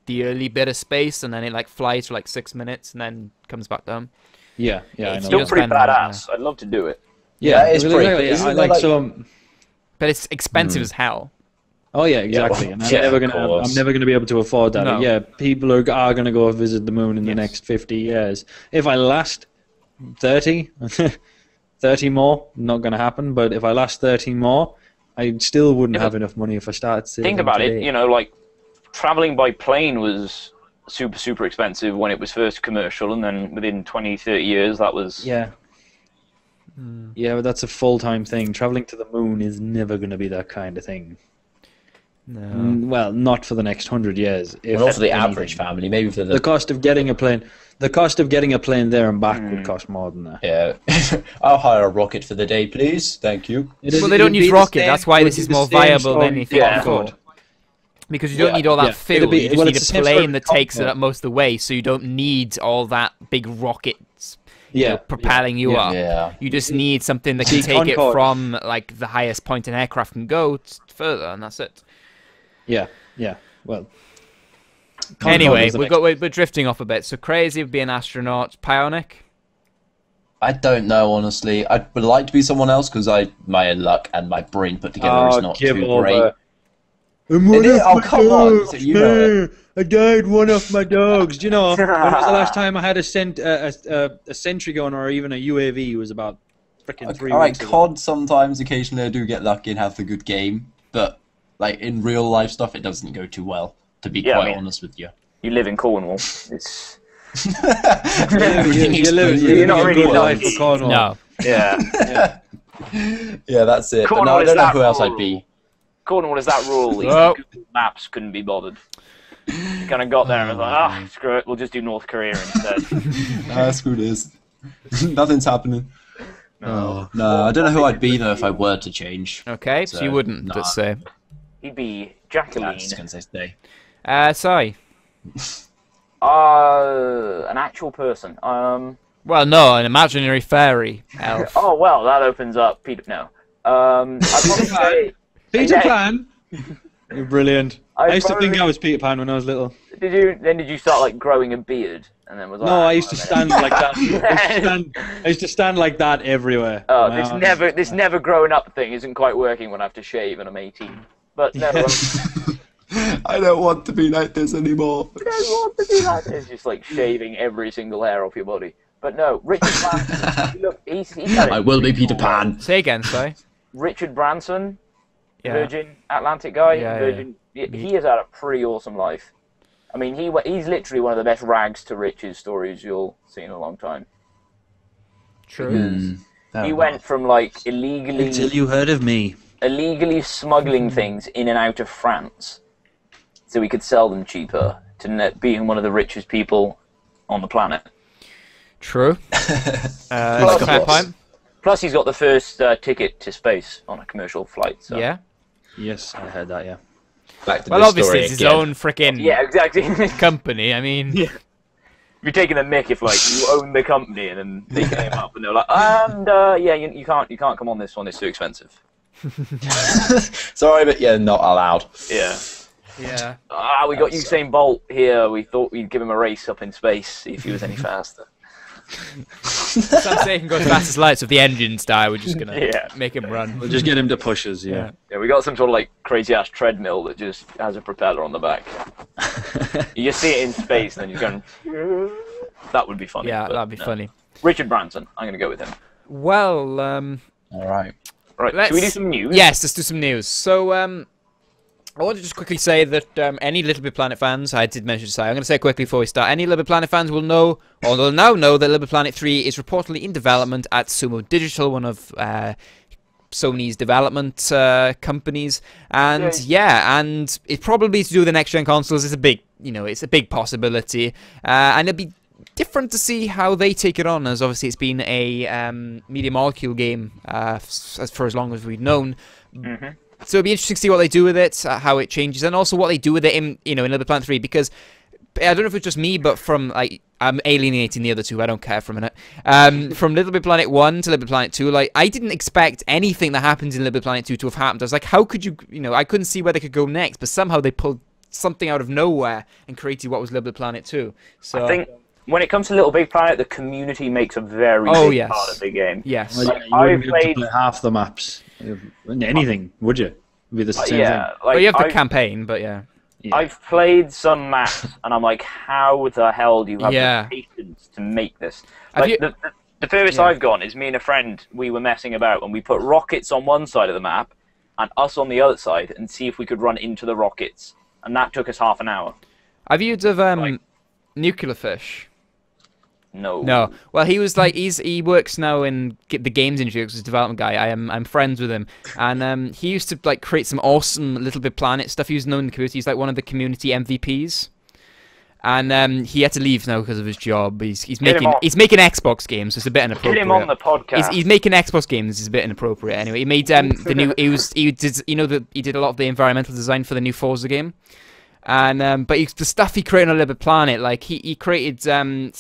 the early bit of space and then it like flies for like 6 minutes and then comes back down. Yeah, I It's know. still still pretty spend that, badass. I'd love to do it. Yeah, it's well, pretty- exactly. isn't I there, like like- some. But it's expensive as hell. Oh yeah, exactly. well, And I'm yeah, never of gonna. course. I'm never gonna be able to afford that. No. Yeah, people are gonna go visit the moon in the Yes. next 50 years. If I last 30, 30 more, not gonna happen. But if I last 30 more, I still wouldn't have enough money if I started saving Think about today. it. You know, like traveling by plane was super expensive when it was first commercial, and then within 20, 30 years, that was. Yeah. Yeah, but that's a full-time thing. Traveling to the moon is never going to be that kind of thing. No. Well, not for the next 100 years. If Well, not for the anything. average family, maybe for The the... cost of getting a plane, there and back would cost more than that. Yeah. I'll hire a rocket for the day, please. Thank you. Well, they don't use rocket. That's why this is more viable than anything Yeah. before. Because you don't Yeah. need all that Yeah. fuel. It'll be- You just well, need it's a the same sort plane of that takes it Concorde. up most of the way, so you don't need all that big rockets Yeah, propelling you up. Yeah. You just need something that can See, take it Concorde- from like the highest point an aircraft can go further, and that's it. Yeah. Well. Anyway, Concorde we're drifting off a bit. So crazy would be an astronaut. Pionic. I don't know, honestly. I would like to be someone else because my luck and my brain put together is not too great. It is? Oh, come on. So you know I died one of my dogs. Do you know when was the last time I had a sentry gun or even a UAV? It was about freaking 3 Alright, weeks ago. COD sometimes, occasionally I do get lucky and have the good game, but like in real life stuff, it doesn't go too well, to be Yeah, I quite mean- honest with you. You live in Cornwall. It's. You're You're not living a really good life nice. for Cornwall. No. Yeah. Yeah, that's it. But no, Cornwall I is don't know that who else I'd rural. be. Cornwall is that rural. Oh. Google Maps couldn't be bothered. Kind of got there and was like, screw it, we'll just do North Korea instead. Screw this. Nothing's happening. No, I don't know who I'd be though if I were to change. Okay, so you wouldn't. nah. Let's say. He'd be I'm Jacqueline. just gonna say stay. Sorry. An actual person. Well, no, an imaginary fairy elf. Oh well, that opens up Peter. No. I'd probably say. Peter Yeah. Pan. You're brilliant. I'd I used to think probably- I was Peter Pan when I was little. Did you start like growing a beard and then was like? No, I "Ah, used to wait a stand minute." like that. I used to stand like that everywhere. Oh, When I this was- never growing up thing isn't quite working when I have to shave and I'm 18. But no, I don't want to be like this anymore. it's just like shaving every single hair off your body. But no, Richard Branson. Look, he's had I it will be pretty Peter cool. Pan. Say again, sorry. Richard Branson, Yeah. Virgin Atlantic guy. Yeah, Virgin. He has had a pretty awesome life. I mean, he's literally one of the best rags to riches stories you'll see in a long time. True. He went from like illegally you heard of me. smuggling things in and out of France so he could sell them cheaper to being one of the richest people on the planet. True. That's a fair boss. point. Plus, he's got the first ticket to space on a commercial flight. So. Yeah. Yes, I heard that. Yeah. Back to Well, this obviously, story it's his again. own freaking Yeah, exactly. company. I mean, You're taking a mick if like you own the company and then they came up and they're like, yeah, you can't come on this one. It's too expensive. Sorry, but yeah, not allowed. Yeah. Yeah. We got Usain Bolt here. We thought we'd give him a race up in space, see if he was any faster. Sam say he can go as fast as light, so if the engines die, we're just gonna make him run. We'll just get him to push us, yeah. Yeah, we got some sort of like crazy ass treadmill that just has a propeller on the back. You just see it in space, and then you're going. That would be funny. Yeah, that'd be funny. Richard Branson. I'm gonna go with him. Well, all right. Right. Should we do some news? Yes, let's do some news. So, I want to just quickly say that any Little Big Planet fans, I did mention to say, I'm going to say it quickly before we start, any Little Big Planet fans will know, or they'll now know, that Little Big Planet 3 is reportedly in development at Sumo Digital, one of Sony's development companies, and and it probably to do with the next-gen consoles is a big, it's a big possibility, and it'll be different to see how they take it on, as obviously it's been a Media Molecule game for as long as we've known. Mm-hmm. So it'll be interesting to see what they do with it, how it changes, and also what they do with it in Little Big Planet 3, because I don't know if it's just me, but from I'm alienating the other two. I don't care for a minute. From Little Big Planet 1 to Little Big Planet 2, I didn't expect anything that happens in Little Big Planet 2 to have happened. I was like, how could you, I couldn't see where they could go next, but somehow they pulled something out of nowhere and created what was Little Big Planet 2. So I think when it comes to Little Big Planet, the community makes a very big part of the game. Yes. Well, you wouldn't be able to play half the maps. Anything, would you? It'd be the same thing. Well, you have the campaign, but yeah. I've played some maps, and I'm like, how the hell do you have the patience to make this? The furthest I've gone is me and a friend, we were messing about, and we put rockets on one side of the map, and us on the other side, and see if we could run into the rockets. And that took us half an hour. Have you heard of Nuclear Fish? No. No. Well, he was he works now in the games industry. He's a development guy. I'm friends with him, and he used to create some awesome Little Big Planet stuff. He was known in the community. He's one of the community MVPs, and he had to leave now because of his job. He's making Xbox games. So it's a bit inappropriate. Get him on the podcast. He's making Xbox games. It's a bit inappropriate. Anyway, he made the new. He did a lot of the environmental design for the new Forza game. And but the stuff he created on Little Big Planet, he created some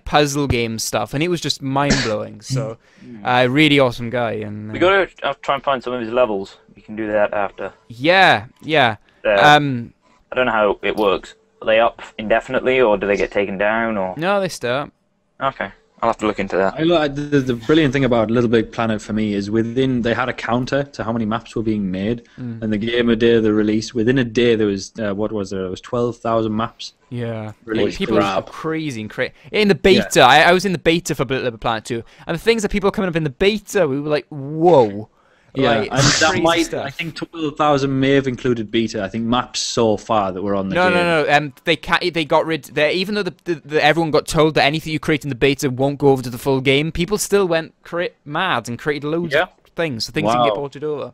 puzzle game stuff, and it was just mind blowing. So, really awesome guy. And we got to try and find some of his levels. We can do that after. Yeah. I don't know how it works. Are they up indefinitely, or do they get taken down? Or no, they stay up. Okay. I'll have to look into that. The brilliant thing about Little Big Planet for me is they had a counter to how many maps were being made, and the game a day of the release, within a day there was There was 12,000 maps. Yeah, released. People are crazy and crazy. In the beta, I was in the beta for Little Big Planet 2, and the things that people are coming up in the beta, we were like, whoa. Yeah, and that might, I think 12,000 may have included beta. I think maps so far that were on the game. No. They got rid. Even though everyone got told that anything you create in the beta won't go over to the full game, people still went mad and created loads of things. So things didn't get ported over.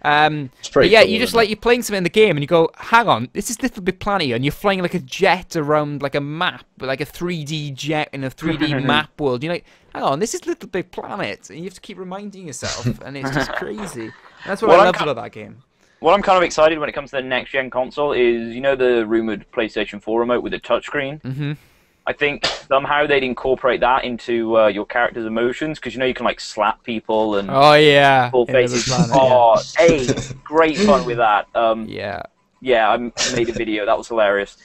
But yeah, cool, you're playing something in the game and you go, hang on, this is Little Big Planet, and you're flying like a jet around like a map, like a 3D jet in a 3D map world. You're like, hang on, this is Little Big Planet, and you have to keep reminding yourself, and it's just crazy. And that's what I loved about that game. What I'm kind of excited when it comes to the next gen console is, the rumored PlayStation 4 remote with the touchscreen. Mm-hmm. I think somehow they'd incorporate that into your character's emotions, because you can slap people and pull faces. Great fun with that. I made a video that was hilarious.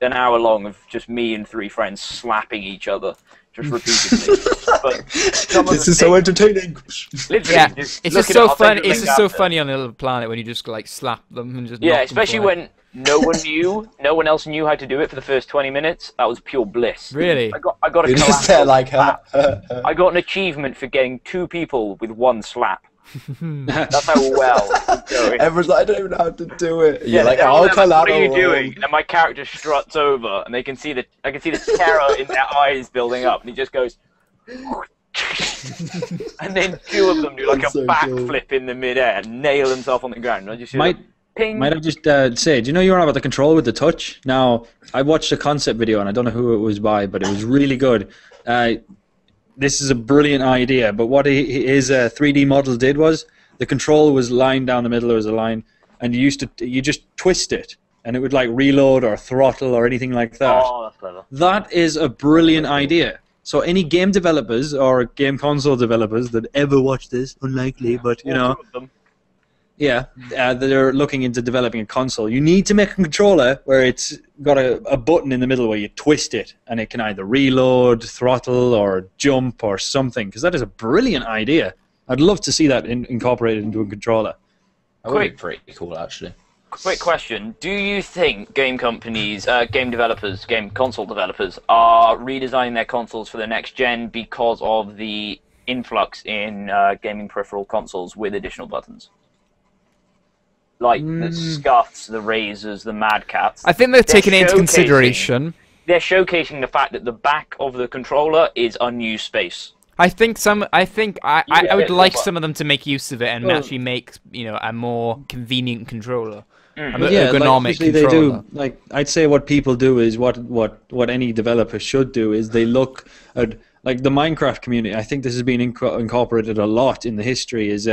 An hour long of just me and 3 friends slapping each other just repeatedly. This is so entertaining. It's just so funny. It's just so funny on Little Planet when you just slap them and just especially when no one else knew how to do it for the first 20 minutes. That was pure bliss. Really? I got a just there I got an achievement for getting 2 people with 1 slap. That's how well it's going. Everyone's like, I don't even know how to do it. Yeah, what are you doing? And my character struts over, and I can see the terror in their eyes building up, and he just goes, and then 2 of them do a backflip in the midair, and nail himself on the ground. And I just ping. Might I just say, do you know you're on about the control with the touch? Now, I watched a concept video, and I don't know who it was by, but it was really good. This is a brilliant idea, but what his 3D model did was the control was lying down the middle. There was a line, and you just twist it, and it would reload or throttle or anything like that. Oh, that's clever. That is a brilliant idea. So any game developers or game console developers that ever watch this, unlikely, but Yeah, they're looking into developing a console. You need to make a controller where it's got a button in the middle where you twist it, and it can either reload, throttle, or jump, or something. Because that is a brilliant idea. I'd love to see that incorporated into a controller. That would be pretty cool, actually. Quick question: do you think game companies, game developers, game console developers, are redesigning their consoles for the next gen because of the influx in gaming peripheral consoles with additional buttons? Like the Scuffs, the Razors, the Mad Cats. I think they're taking it into consideration. They're showcasing the fact that the back of the controller is unused space. I think I would like some of them to make use of it and actually make a more convenient controller. Ergonomic controller. They do. Like I'd say, what people do is what any developer should do is they look at like the Minecraft community. I think this has been incorporated a lot in the history. Is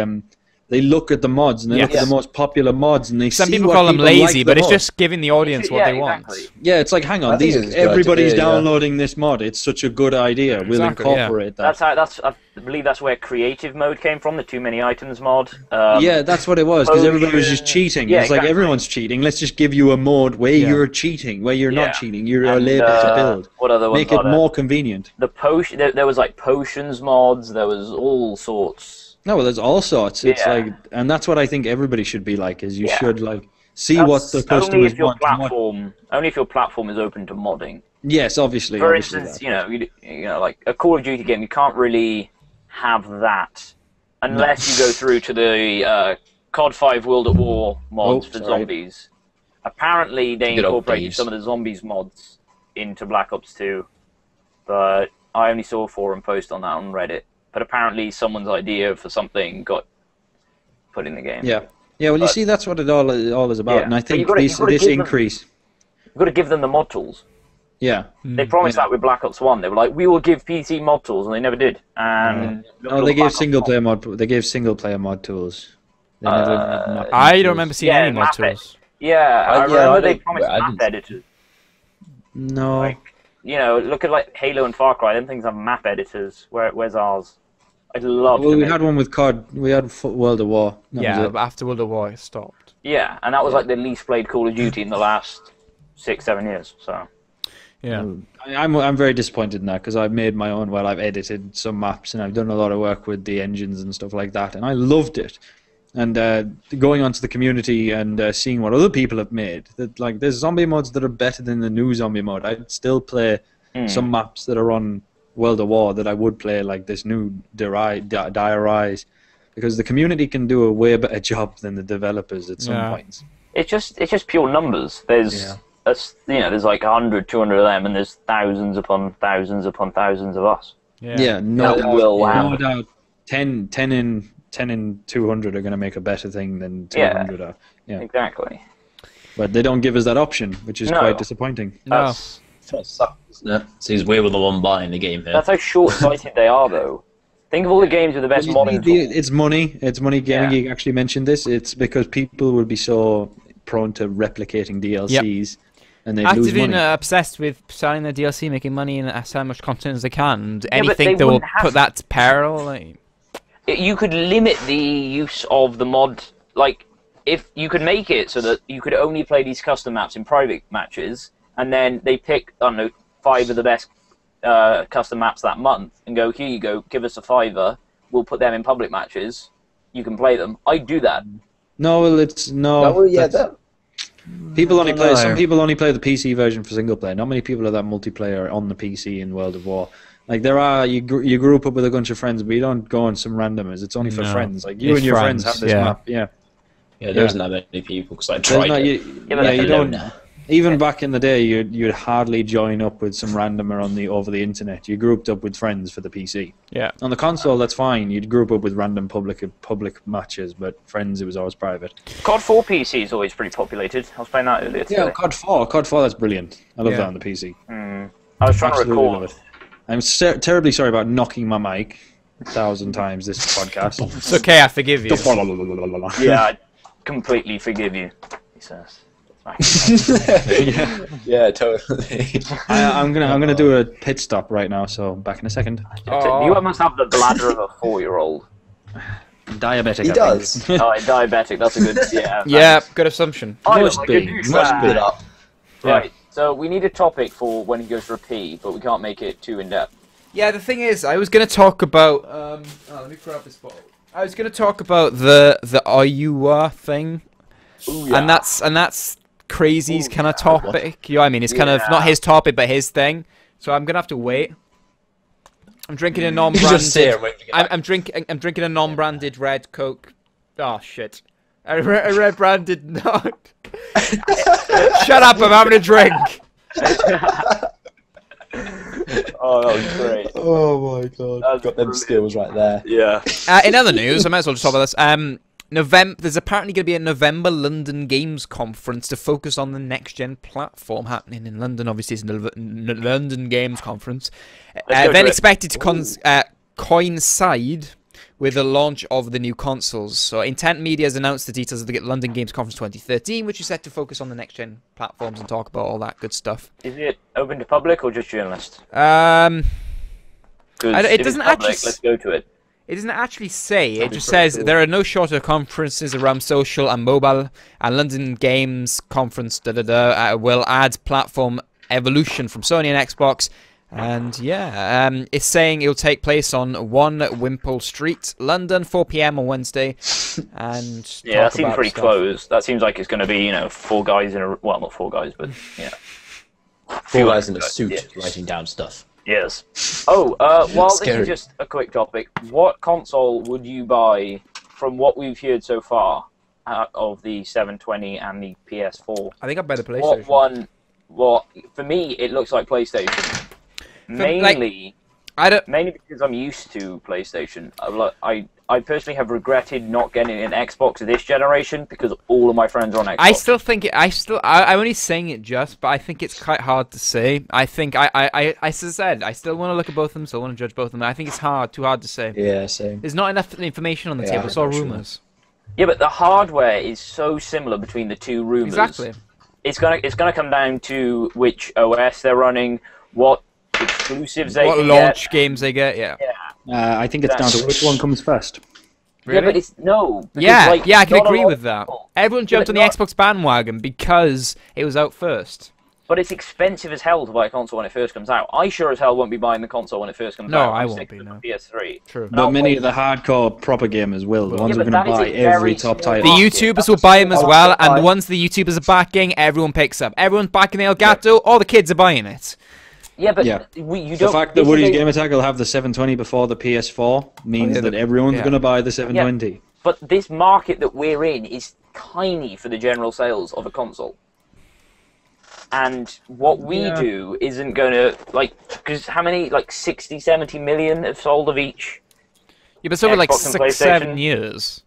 they look at the mods and they look at the most popular mods and they some see people what call them lazy, like but it's just giving the audience what they want. Yeah, it's like, hang on, everybody's downloading this mod. It's such a good idea. We'll incorporate that. I believe that's where creative mode came from, the too many items mod. Yeah, that's what it was, because everybody was just cheating. It's like everyone's cheating. Let's just give you a mode where you're cheating, where you're not cheating. You're able to build. What other ones? Make it more convenient. The there was like potions mods. There was all sorts. No, well, there's all sorts. It's like, and that's what I think everybody should be like. Is you should like see what the customers want. Only if your platform is open to modding. Yes, obviously. For instance, you know, like a Call of Duty game, you can't really have that unless you go through to the COD 5 World at War mods for zombies. Apparently, they incorporated some of the zombies mods into Black Ops 2, but I only saw a forum post on that on Reddit. But apparently someone's idea for something got put in the game. Yeah. Yeah, well, you see, that's what it all is about. And I think this increase... You've got to give them the mod tools. Yeah. They promised that with Black Ops 1. They were like, we will give PC mod tools, and they never did. And they gave single-player mod. They gave single-player mod tools. They never I don't remember seeing any mod tools. Yeah, I remember they promised map editors. No. Like, you know, look at like Halo and Far Cry. Them things have map editors. Where's ours? I'd love. Well, we had one with COD. We had World at War. But after World at War, it stopped. Yeah, and that was like the least played Call of Duty in the last 6-7 years. So. Yeah. I'm very disappointed in that because I've made my own. Well, I've edited some maps and I've done a lot of work with the engines and stuff like that, and I loved it. And going onto the community and seeing what other people have made, that like there's zombie mods that are better than the new zombie mod. I'd still play some maps that are on World at War that I would play like this new Dire Rise, because the community can do a way better job than the developers at some points. It's just pure numbers. There's there's like 100, 200 of them, and there's thousands upon thousands upon thousands of us. No doubt. 10 in 200 are going to make a better thing than 200 are. Yeah, exactly. But they don't give us that option, which is quite disappointing. No. That sucks, isn't it? Seems we were the one buying the game here. That's how short-sighted they are, though. Think of all the games with the best modding tools. It's money. It's money. Gaming Geek actually mentioned this. It's because people will be so prone to replicating DLCs, and they lose money. Activision are obsessed with selling their DLC, making money, and selling as much content as they can. And anything that will put that to peril, like... You could limit the use of the mod. Like, if you could make it so that you could only play these custom maps in private matches, and then they pick, I don't know, 5 of the best custom maps that month, and go, here you go, give us a $5, we'll put them in public matches, you can play them. I'd do that. No, well, it's people only play. Some people only play the PC version for single player. Not many people are that multiplayer on the PC in World of War. Like there are, you group up with a bunch of friends, but you don't go on some randomers. It's only for friends. Like you and your friends have this map. Yeah, there isn't that many people because I tried. You don't. Even back in the day, you'd hardly join up with some randomer over the internet. You grouped up with friends for the PC. Yeah. On the console, that's fine. You'd group up with random public matches, but friends, it was always private. COD 4 PC is always pretty populated. I was playing that earlier today. Yeah, COD 4, that's brilliant. I love that on the PC. I was trying to record. I'm terribly sorry about knocking my mic 1,000 times this podcast. It's okay, I forgive you. Yeah, I completely forgive you, he says. Yeah, totally. I'm gonna do a pit stop right now, so back in a second. You must have the bladder of a 4-year-old. Diabetic. He does. Oh, diabetic. That's a good. Yeah. Yeah, good assumption. Must be. Must be. Right. So we need a topic for when he goes for a pee, but we can't make it too in depth. Yeah, the thing is, I was going to talk about. Let me grab this bottle. I was going to talk about the IUR thing, Ooh, yeah. and that's Crazy's kind of topic. You know what I mean? It's kind of not his topic, but his thing. So I'm gonna have to wait. I'm drinking a non-branded. I'm drinking a non-branded red Coke. Oh shit! A red branded not. Shut up! I'm having a drink. Oh, that was great. Oh my god! Got them skills right there. Yeah. In other news, I might as well just talk about this. There's apparently going to be a November London Games Conference to focus on the next-gen platform happening in London. Obviously, it's the London Games Conference. Then expected to coincide with the launch of the new consoles. So Intent Media has announced the details of the London Games Conference 2013, which is set to focus on the next-gen platforms and talk about all that good stuff. Is it open to public or just journalists? It doesn't actually. Let's go to it. It doesn't actually say. It just says there are no shorter conferences around social and mobile, and London Games Conference will add platform evolution from Sony and Xbox. And yeah, it's saying it will take place on 1 Wimpole Street, London, 4 PM on Wednesday. And yeah, that seems pretty close. That seems like it's going to be, 4 guys in a not 4 guys, but yeah, 4 guys in a suit writing down stuff. Yes. Oh, well, this is just a quick topic. What console would you buy from what we've heard so far out of the 720 and the PS4? I think I'd buy the PlayStation. What one? Well, for me, it looks like PlayStation. Mainly because I'm used to PlayStation. I personally have regretted not getting an Xbox this generation because all of my friends are on Xbox. I still think I'm only saying it but I think it's quite hard to say. I think I said I still want to look at both of them, so I want to judge both of them. I think it's too hard to say. Yeah, same. There's not enough information on the table. It's all rumors. Yeah, but the hardware is so similar between the two rumors. Exactly. It's gonna come down to which OS they're running, what exclusives they get. What launch games they get, yeah. I think it's down to which one comes first. Really? Yeah, but it's I can agree with that. Everyone jumped on the Xbox bandwagon because it was out first. But it's expensive as hell to buy a console when it first comes out. I sure as hell won't be buying the console when it first comes out. No, I won't be, no. PS3. True. But many of the hardcore proper gamers will. The ones who are going to buy every top title. The YouTubers will buy them as well, and once the YouTubers are backing, everyone picks up. Everyone's backing the Elgato, all the kids are buying it. Yeah, but you don't... The fact that Woody's Gamer Tag will have the 720 before the PS4 means that everyone's going to buy the 720. Yeah, but this market that we're in is tiny for the general sales of a console. And what we do isn't going to, because how many, 60, 70 million have sold of each? Yeah, but it's over 6, 7 years.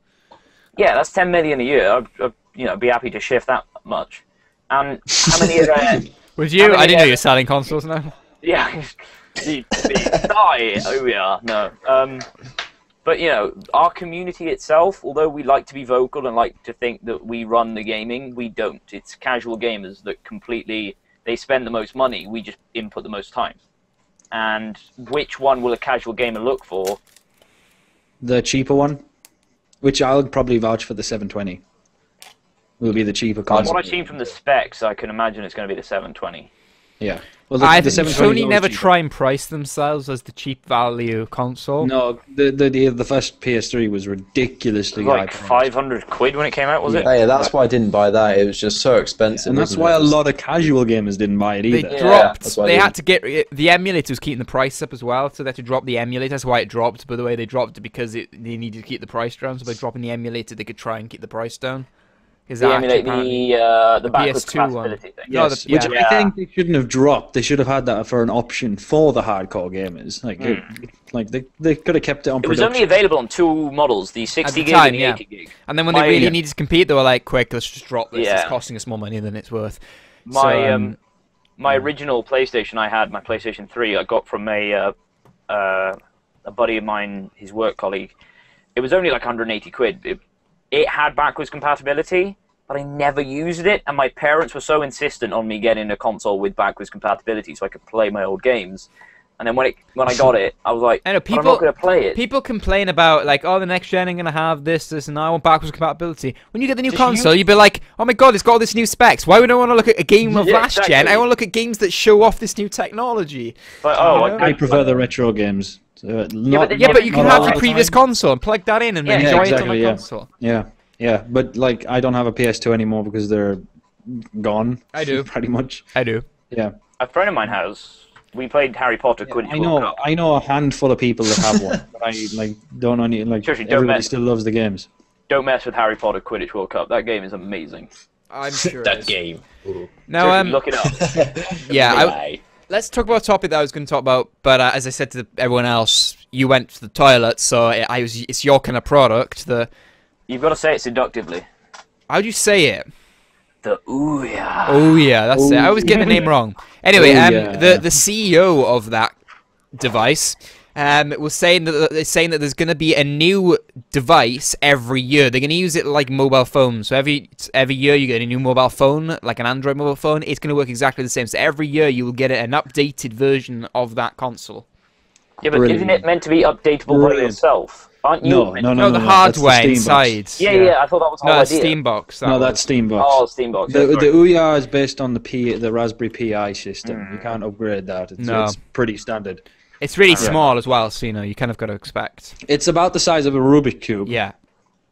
Yeah, that's 10 million a year. I'd be happy to shift that much. And how many are there? Would you? I didn't know you were selling consoles now. Yeah, die. Oh yeah, no. But our community itself, although we like to be vocal and like to think that we run the gaming, we don't. It's casual gamers that they spend the most money. We just input the most time. And which one will a casual gamer look for? The cheaper one, which I'll probably vouch for the 720. Will be the cheaper console. What I've seen from the specs, I can imagine it's going to be the 720. Yeah. Well, the Sony never try and price themselves as the cheap value console. No, the first PS3 was ridiculously high. 500 quid when it came out, was it? Yeah, that's why I didn't buy that. It was just so expensive. And that's why a lot of casual gamers didn't buy it either. They dropped. They had to get the emulator was keeping the price up as well, so they had to drop the emulator. That's why it dropped. By the way, they dropped it because they needed to keep the price down. So by dropping the emulator, they could try and keep the price down. The backwards compatibility thing. Yes, which I think they shouldn't have dropped. They should have had that for an option for the hardcore gamers. They could have kept it on. It was only available on 2 models, the 60 gig and the 80 gig. And then when they really needed to compete, they were like, "Quick, let's just drop this. It's costing us more money than it's worth." My original PlayStation I had, my PlayStation 3, I got from a buddy of mine, his work colleague. It was only 180 quid. It had backwards compatibility, but I never used it, and my parents were so insistent on me getting a console with backwards compatibility so I could play my old games And then when I got it, I was like, I know, I'm not going to play it. People complain about, like, oh, the next gen ain't going to have this, and I want backwards compatibility. When you get the new console, you'd be like, oh my god, it's got all this new specs. Why would I want to look at a game of last gen? I want to look at games that show off this new technology. But, I prefer the retro games. But you can have your previous console and plug that in and enjoy it on the console. Yeah, but like I don't have a PS2 anymore because they're gone. I do. Pretty much. I do. Yeah. A friend of mine has. We played Harry Potter Quidditch World Cup. I know a handful of people that have one, but I don't only everybody still loves the games. Don't mess with Harry Potter Quidditch World Cup. That game is amazing. I'm sure that game. Now, look it up. Yeah, let's talk about a topic that I was going to talk about, but as I said to everyone else, you went to the toilet, so it's your kind of product. You've got to say it seductively. How'd you say it? The Ouya. Oh yeah, that's it. I always get the name wrong. Anyway, the CEO of that device was saying that there's going to be a new device every year. They're going to use it like mobile phones. So every year you get a new mobile phone, like an Android mobile phone. It's going to work exactly the same. So every year you will get an updated version of that console. Yeah, but isn't it meant to be updatable by yourself? Aren't you? No, the hardware inside. Yeah, I thought that was the whole idea. Steambox. That's Steambox. Oh, Steambox. The Ouya is based on the Raspberry Pi system. You can't upgrade that. It's pretty standard. It's really small as well, so you kind of got to expect. It's about the size of a Rubik's Cube. Yeah.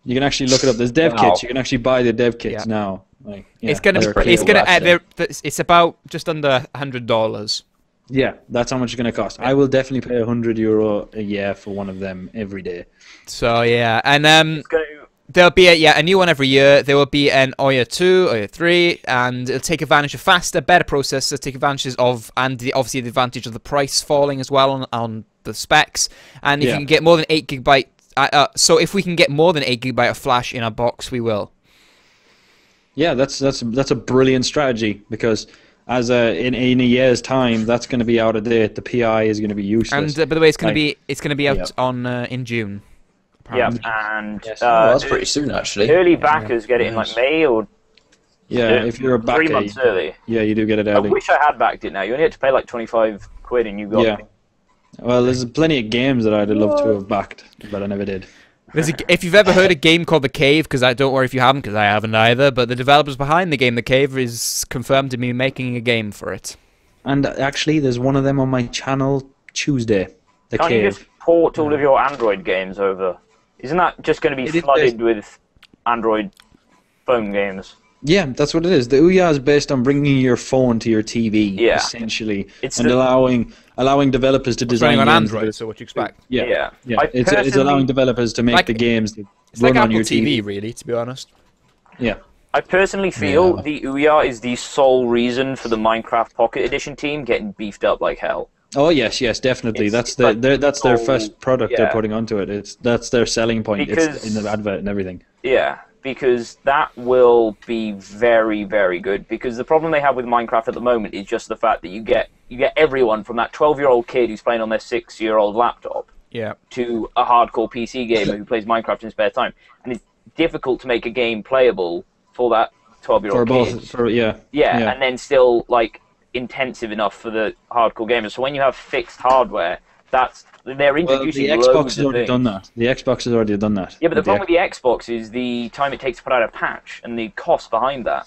You can actually look it up. There's dev kits. You can actually buy the dev kits now. It's about just under $100. Yeah, that's how much it's going to cost. I will definitely pay €100 a year for one of them every day. So yeah, and there'll be a new one every year. There will be an Ouya 2, Ouya 3, and it'll take advantage of faster, better processors, take advantages of, and obviously the advantage of the price falling as well on the specs. And if you can get more than 8 GB, so if we can get more than 8 GB of flash in our box, we will. Yeah, that's a brilliant strategy because. In a year's time, that's going to be out of date. The PI is going to be useless. And by the way, it's going to be out on in June. Apparently. Yeah, and that's pretty soon actually. Early backers get it in like May or. Yeah, if you're a backer, 3 months early. Yeah, you do get it early. I wish I had backed it now. You only had to pay like 25 quid and you got it. Well, there's plenty of games that I'd love to have backed, but I never did. If you've ever heard a game called The Cave, because I don't worry if you haven't, because I haven't either, but the developers behind the game The Cave is confirmed to be making a game for it. And actually, there's one of them on my channel Tuesday. The Can't Cave. you just port all of your Android games over? Isn't that just going to be flooded with Android phone games? Yeah, that's what it is. The Ouya is based on bringing your phone to your TV, essentially, and allowing developers to design on Android. So what you expect? Yeah. It's allowing developers to make the games that run on your TV. Really, to be honest. Yeah. I personally feel the Ouya is the sole reason for the Minecraft Pocket Edition team getting beefed up like hell. Oh yes, definitely. That's their first product they're putting onto it. That's their selling point. It's in the advert and everything. Yeah. Because that will be very, very good. Because the problem they have with Minecraft at the moment is just the fact that you get everyone from that 12-year-old kid who's playing on their 6-year-old laptop to a hardcore PC gamer who plays Minecraft in spare time, and it's difficult to make a game playable for that 12-year-old kid. And then still like intensive enough for the hardcore gamers. So when you have fixed hardware, they're introducing the Xbox has already done that. The Xbox has already done that. Yeah, but the problem with the Xbox is the time it takes to put out a patch and the cost behind that.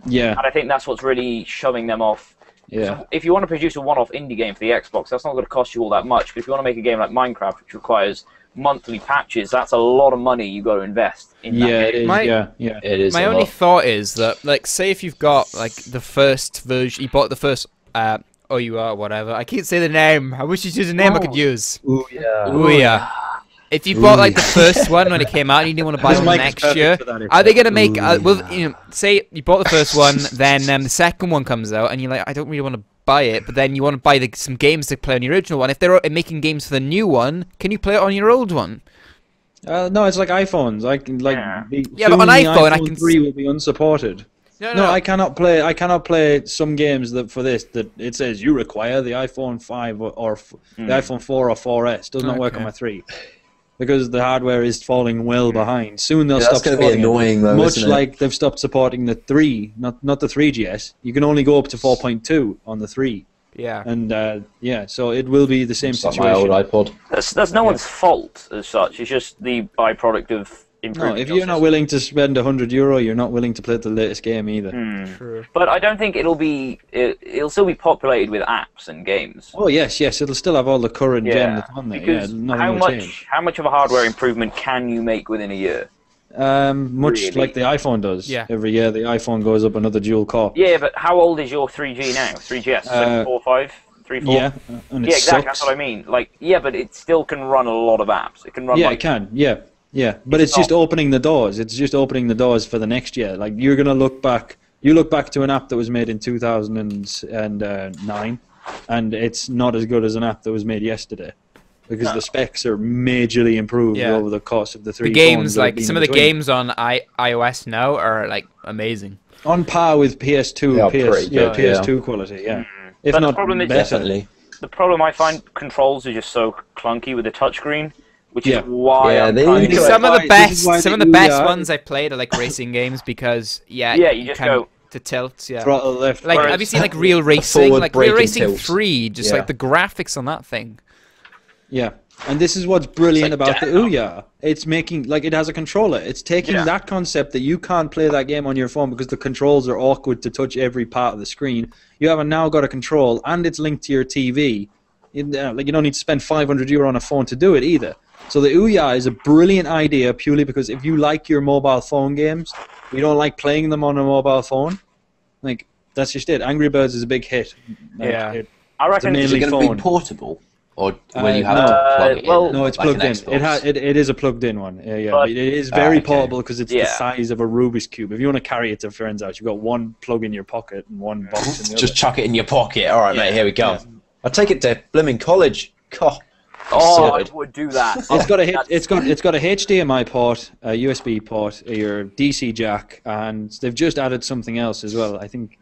Yeah. And I think that's what's really shoving them off. Yeah. So if you want to produce a one-off indie game for the Xbox, that's not going to cost you all that much. But if you want to make a game like Minecraft, which requires monthly patches, that's a lot of money you got to invest in that game. It is. My only thought is that, like, say if you've got like the first version, you bought the first. Ouya, whatever. I can't say the name. I wish you'd use a name I could use. Ouya. If you bought like the first one when it came out and you didn't want to buy one next year, are they going to make... say you bought the first one, then the second one comes out and you're like, I don't really want to buy it, but then you want to buy some games to play on your original one. If they're making games for the new one, can you play it on your old one? No, it's like iPhones. But on iPhone I can... 3 will be unsupported. No, I cannot play some games that it says you require the iPhone 5 or the iPhone 4 or 4S. Does not work on my 3 because the hardware is falling well behind. Soon they'll stop supporting be annoying, though, much like they've stopped supporting the 3, not the 3GS. You can only go up to 4.2 on the 3. Yeah. And yeah, so it will be the same It's like situation. my old iPod. That's no one's fault as such. It's just the byproduct of No, improving if your you're not system. willing to spend €100, you're not willing to play the latest game either. True. But I don't think it'll still be populated with apps and games. Oh yes, it'll still have all the current gen Yeah, that's on there. because Nothing will change. how much of a hardware improvement can you make within a year? Much Really? like the iPhone does. Yeah. Every year the iPhone goes up another dual core. Yeah, but how old is your 3G now? 3GS? 4, 5? 3, 4? Yeah, and it Yeah, exactly. sucks. That's what I mean. Like, yeah, but it still can run a lot of apps. It can run Yeah, like it can. Yeah. But it's just opening the doors. It's just opening the doors for the next year. Like you're gonna look back. You look back to an app that was made in 2009, and it's not as good as an app that was made yesterday, because the specs are majorly improved over the course of the three. The games, phones that have like been some in of the between. games on iOS now are like amazing. On par with PS2, PS2 quality. Yeah, if But the not problem is better. Definitely. the problem I find controls are just so clunky with the touchscrring, which Yeah. is why Yeah, I'm they kind need of to- Some of the This is best, why some of the the best Ouya- ones I played are like racing games because Yeah, you just can go- to tilt. Yeah. Throttle left. Like, right. have you seen like Real Racing? forward Like Real braking Racing tilt. 3, just Yeah. like the graphics on that thing. Yeah, and this is what's brilliant It's like, about the Ouya. It's making, like, it has a controller. It's taking Yeah. that concept that you can't play that game on your phone because the controls are awkward to touch every part of the screen. You haven't now got a control, and it's linked to your TV. Like, you don't need to spend €500 on a phone to do it either. So the Ouya is a brilliant idea purely because if you like your mobile phone games, you don't like playing them on a mobile phone. Like, that's just it. Angry Birds is a big hit. Yeah. I reckon It's Is it going to phone. be portable, or will you have no. to plug it well- in? No, it's like plugged an in. Xbox? It is a plugged-in one. Yeah. But- But it is very okay. portable because it's the Yeah. size of a Rubik's cube. If you want to carry it to a friend's house, you've got one plug in your pocket and one box in the Just other. chuck it in your pocket. All right, mate. Here we go. I take it to Blooming College. God. Oh, Sorted. I would do that. It's got a That's- it's got a HDMI port, a USB port, your DC jack, and they've just added something else as well. I think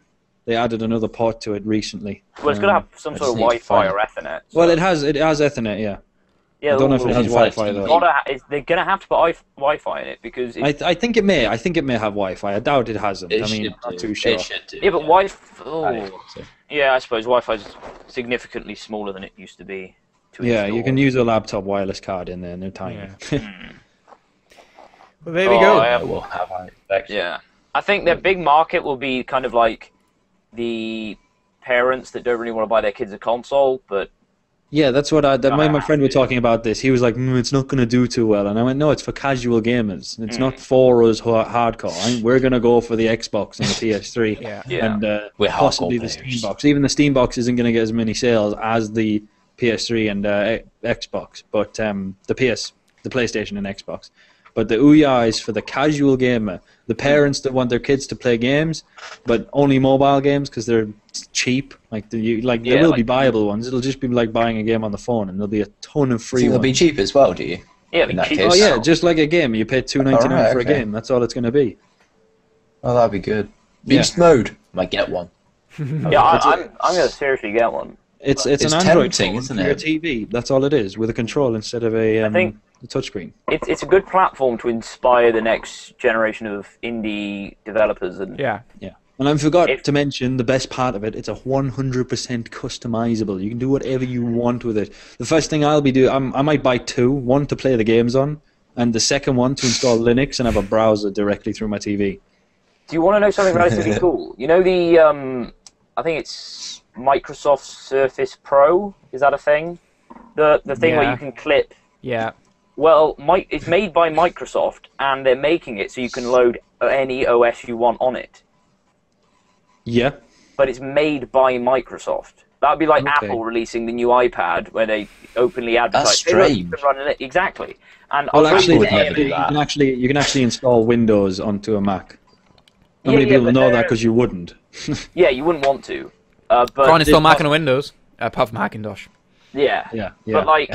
they added another port to it recently. Well, it's gonna have some I sort of just need to Wi-Fi find or Ethernet. so- Well, it has Ethernet. Yeah, Yeah, I don't know if it well, has in fact, Wi-Fi it's though. they're gonna have to put Wi-Fi in it because I think it may. I think it may have Wi-Fi. I doubt it hasn't. It I mean, should I'm not do. too sure. It should do. yeah, but Wi-Fi. I think Oh, so. yeah, I suppose Wi-Fi is significantly smaller than it used to be. To Yeah, install. you can use a laptop wireless card in there, and they're tiny. Well, there we Oh, go. yeah. I will have I expect. Yeah, I think their big market will be kind of like the parents that don't really want to buy their kids a console, but Yeah, that's what my friend were talking about this. He was like, it's not going to do too well. And I went, no, it's for casual gamers. It's not for us hardcore. We're going to go for the Xbox and the PS3 Yeah. Yeah. and We're possibly hardcore the Steam players. box. Even the Steam box isn't going to get as many sales as the PS3 and Xbox, but the PlayStation and Xbox. But the Ouya is for the casual gamer, the parents that want their kids to play games, but only mobile games because they're cheap. There will be buyable ones. It'll just be like buying a game on the phone, and there'll be a ton of I free think they'll ones. be cheap as well, do you? yeah, In that cheap case. Oh as yeah, hell. just like a game. You pay $2.99 Alright, for a okay. game. That's all it's going to be. Oh, that'd be good. Yeah. Beast mode. Might get one. Yeah, I'm gonna seriously get one. It's It's an Android tempting, phone isn't for your it? TV. That's all it is, with a control instead of a think- touchscreen. It's a good platform to inspire the next generation of indie developers and Yeah. Yeah. And I forgot If- to mention the best part of it. It's a 100% customizable. You can do whatever you want with it. The first thing I'll be doing, I might buy two. One to play the games on, and the second one to install Linux and have a browser directly through my TV. Do you want to know something relatively cool? You know the I think it's Microsoft Surface Pro. Is that a thing? The thing where Yeah. you can clip. Yeah. Well, it's made by Microsoft, and they're making it so you can load any OS you want on it. Yeah. But it's made by Microsoft. That would be like Okay. Apple releasing the new iPad, where they openly advertise. That's "Hey, look, you strange. can run it." Exactly. And Well, I was actually, reading would never do that. you can actually install Windows onto a Mac. Not Yeah, many yeah, people but know that they're- because you wouldn't. Yeah, you wouldn't want to. But Go on, install there's Mac not- on Windows, apart from Hackintosh. Yeah. Yeah. But like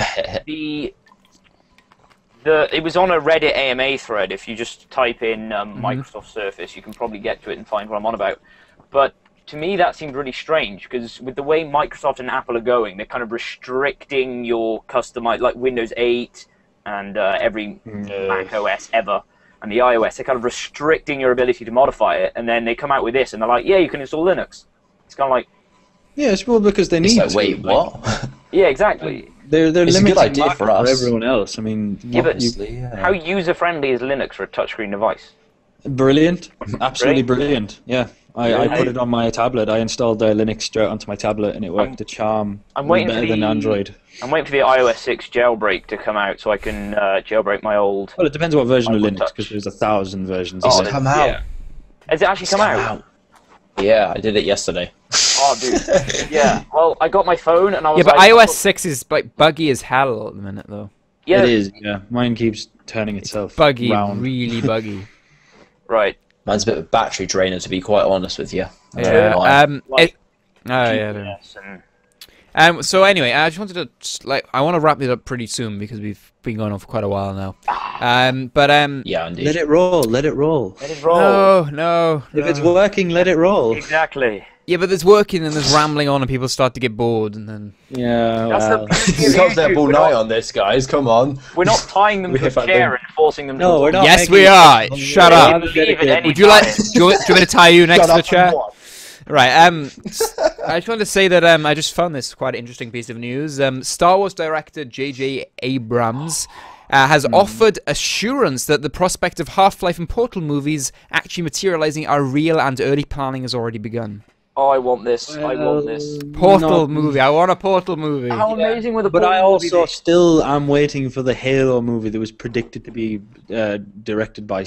it was on a Reddit AMA thread. If you just type in Microsoft Surface, you can probably get to it and find what I'm on about. But to me, that seemed really strange because with the way Microsoft and Apple are going, they're kind of restricting your customized, like Windows 8 and every Mac OS ever, and the iOS. They're kind of restricting your ability to modify it, and then they come out with this, and they're like, "Yeah, you can install Linux." It's kind of like, Yeah, it's more because they need It's like, to. wait, what? Yeah, exactly. They're It's a limiting good idea market for us. everyone else. I mean, Yeah, but Obviously, yeah. how user-friendly is Linux for a touchscreen device? brilliant, absolutely Really? brilliant. Yeah, I put it on my tablet. I installed Linux straight onto my tablet, and it worked a charm. I'm waiting better for than the- Android. I'm waiting for the iOS 6 jailbreak to come out so I can jailbreak my old... Well, it depends what version of iPod Linux, Touch. because there's 1,000 versions. It's of it. come out. Yeah. Has it actually come out? Yeah, I did it yesterday. Oh, dude. Yeah. Well, I got my phone and I was Yeah, but like... iOS 6 is like buggy as hell at the minute, though. Yeah, It is. Yeah, mine keeps turning itself Buggy, round. really buggy. right. Mine's a bit of a battery drainer, to be quite honest with you. I don't Yeah. know why. Like, Oh yeah. I don't know. GPS and... So anyway, I just wanted to I want to wrap it up pretty soon because we've been going on for quite a while now. Yeah, indeed. Let it roll. Let it roll. Let it roll. No. If it's working, let it roll. Exactly. Yeah, but there's working and there's rambling on and people start to get bored and then. Yeah. That's Well. the beauty We of got there YouTube. all We're night not- on this, guys. Come on. We're not tying them We to a have had chair them. and forcing them to... No, we're not. Yes, making we it are. longer. Shut We're up. not Leave dedicated. at any Would you like? time. Do you want me to tie you next Shut to the up chair? and watch. Right. I just wanted to say that I just found this quite an interesting piece of news. Star Wars director J.J. Abrams has offered assurance that the prospect of Half-Life and Portal movies actually materializing are real and early planning has already begun. Oh, I want this. I want this. Portal No. movie. I want a Portal movie. How amazing were the But I Portal also movies? still am waiting for the Halo movie that was predicted to be directed by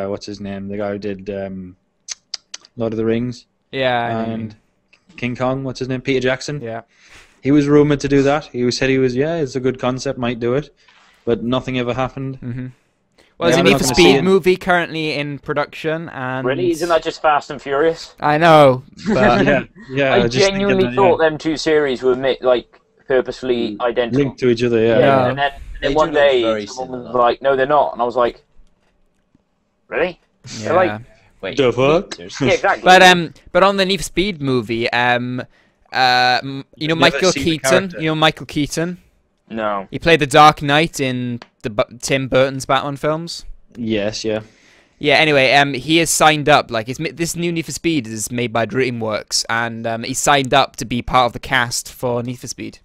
what's his name, the guy who did Lord of the Rings Yeah. I know what you and mean. King Kong. What's his name? Peter Jackson. Yeah. He was rumored to do that. Said he was it's a good concept, might do it, but nothing ever happened. Mm-hmm. Well, there's Yeah, a I'm Need not for gonna see Speed it. movie currently in production, and Really? Isn't that just Fast and Furious? I know, but Yeah. I just thinking genuinely that, thought them two series were purposefully identical. linked to each other. Yeah. Yeah. And then They one do look day very someone was similar. like, "No, they're not," and I was like, "Really?" yeah. They're like, Wait. The fuck? seriously? yeah, exactly. But on the Need for Speed movie, you know Never Michael seen the Keaton. character. You know Michael Keaton. no. He played the Dark Knight in Tim Burton's Batman films. Yes. Yeah. Yeah. Anyway, he has signed up. Like, this new Need for Speed is made by DreamWorks, and he signed up to be part of the cast for Need for Speed.